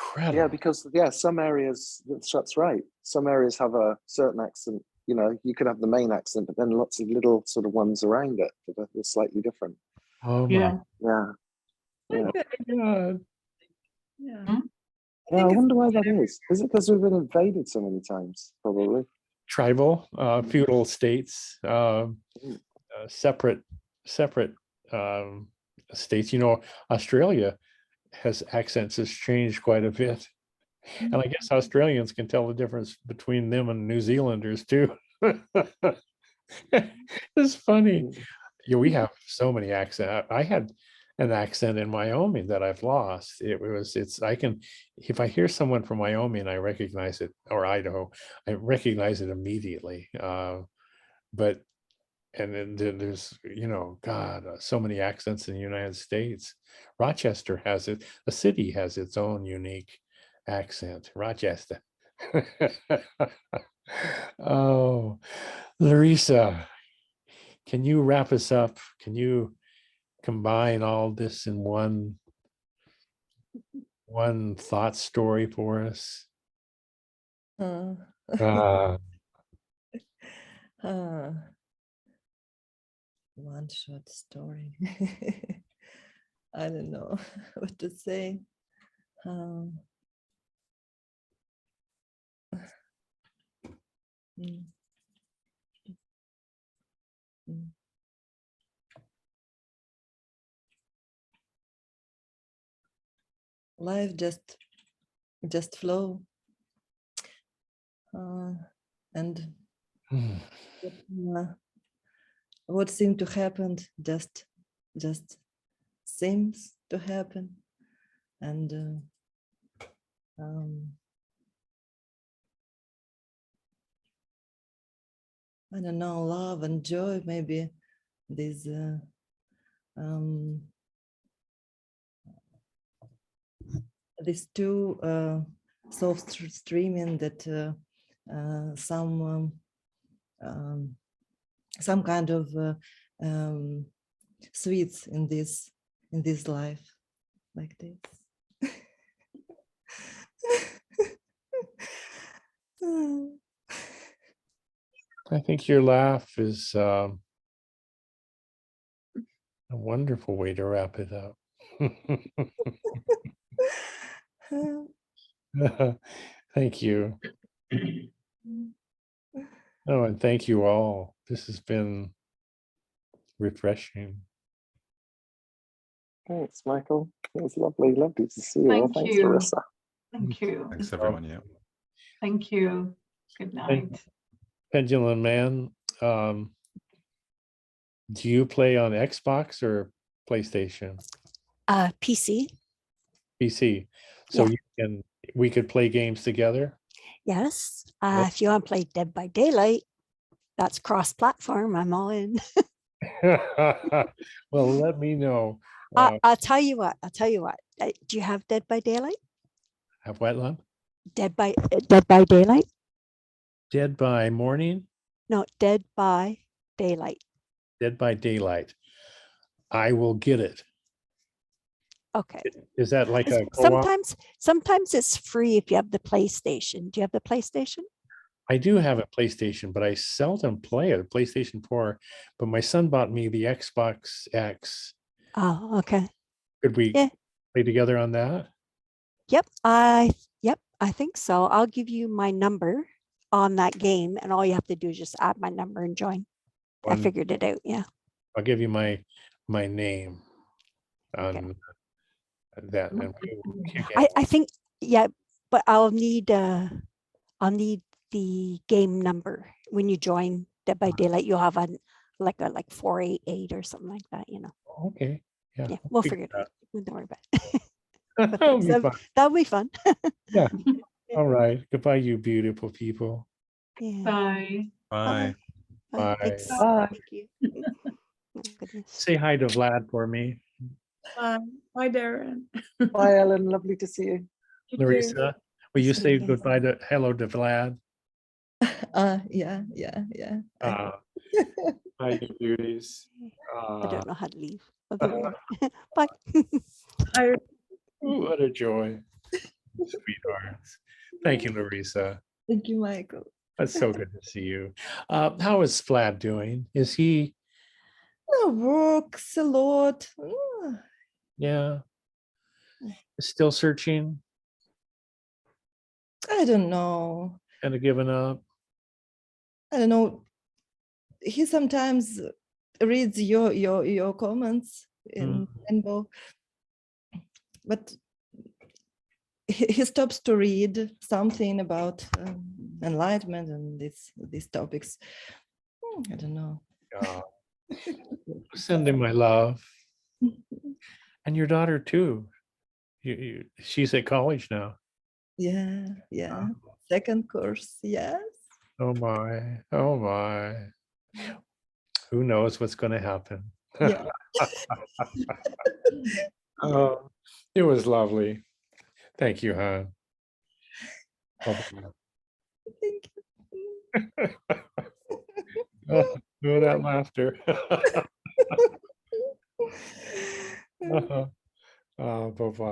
Incredible. Yeah, because some areas, that's right. Some areas have a certain accent. You know, you could have the main accent, but then lots of little sort of ones around it that are slightly different. Oh my. Yeah. God. Yeah. Yeah, I wonder why that is. Is it because we've been invaded so many times? Probably. Tribal, feudal states, separate states. You know, Australia has accents has changed quite a bit, and I guess Australians can tell the difference between them and New Zealanders too. It's funny. Yeah, we have so many accents. I had an accent in Wyoming that I've lost. I can, if I hear someone from Wyoming, I recognize it, or Idaho, I recognize it immediately. But, and then there's, God, so many accents in the United States. Rochester has it, a city has its own unique accent, Rochester. Oh, Larissa, can you wrap us up? Can you combine all this in one thought story for us? Uh, Uh, uh, one short story. I don't know what to say. Um, mm, mm. Life just flow, and uh, what seemed to happen just seems to happen, and I don't know, love and joy, maybe these these two soft streaming that some kind of sweets in this life, like this. I think your laugh is a wonderful way to wrap it up. Thank you. Oh, and thank you all. This has been refreshing. Thanks, Michael. It was lovely to see you all. Thank Thanks, you. Larissa. Thank you. Thanks, everyone. Yeah. Thank you. Good night. Pendulum Man, do you play on Xbox or PlayStation? PC. PC. So Yeah. we could play games together. Yes. If you want to play Dead by Daylight, that's cross-platform. I'm all in. Well, let me know. I'll tell you what. Do you have Dead by Daylight? Have what, love? Dead by Daylight? Dead by Morning? No, Dead by Daylight. Dead by Daylight. I will get it. Okay. Is that like a co-op? Sometimes it's free if you have the PlayStation. Do you have the PlayStation? I do have a PlayStation, but I seldom play it, a PlayStation 4. But my son bought me the Xbox X. Oh, okay. Could we play together on that? Yep, I think so. I'll give you my number on that game, and all you have to do is just add my number and join. I figured it out. Yeah. I'll give you my name on that. And I think, yeah, but I'll need the game number when you join Dead by Daylight. You'll have a 488 or something like that. Okay. Yeah. We'll figure it out. Don't worry about it. That'll be fun. Yeah. All right. Goodbye, you beautiful people. Yeah. Bye. Bye. Bye. Thanks. Bye. Thank you. Oh, goodness. Say hi to Vlad for me. Bye, Darren. Bye, Ellen. Lovely to see you. Larissa, will you See say you guys. goodbye hello to Vlad? Yeah. Hi, you beauties. I don't know how to leave. Bye. What a joy. Sweethearts. Thank you, Larissa. Thank you, Michael. That's so good to see you. How is Vlad doing? Is he? Works a lot. Yeah. Still searching? I don't know. Kind of given up? I don't know. He sometimes reads your comments in Rainbow, but he stops to read something about enlightenment and these topics. I don't know. Send him my love. And your daughter too. She's at college now. Yeah, yeah. Second course, yes. Oh my, oh my. Who knows what's going to happen? Yeah. Oh, it was lovely. Thank you, hon. Bye-bye. Thank Oh, that laughter. you. Bye-bye.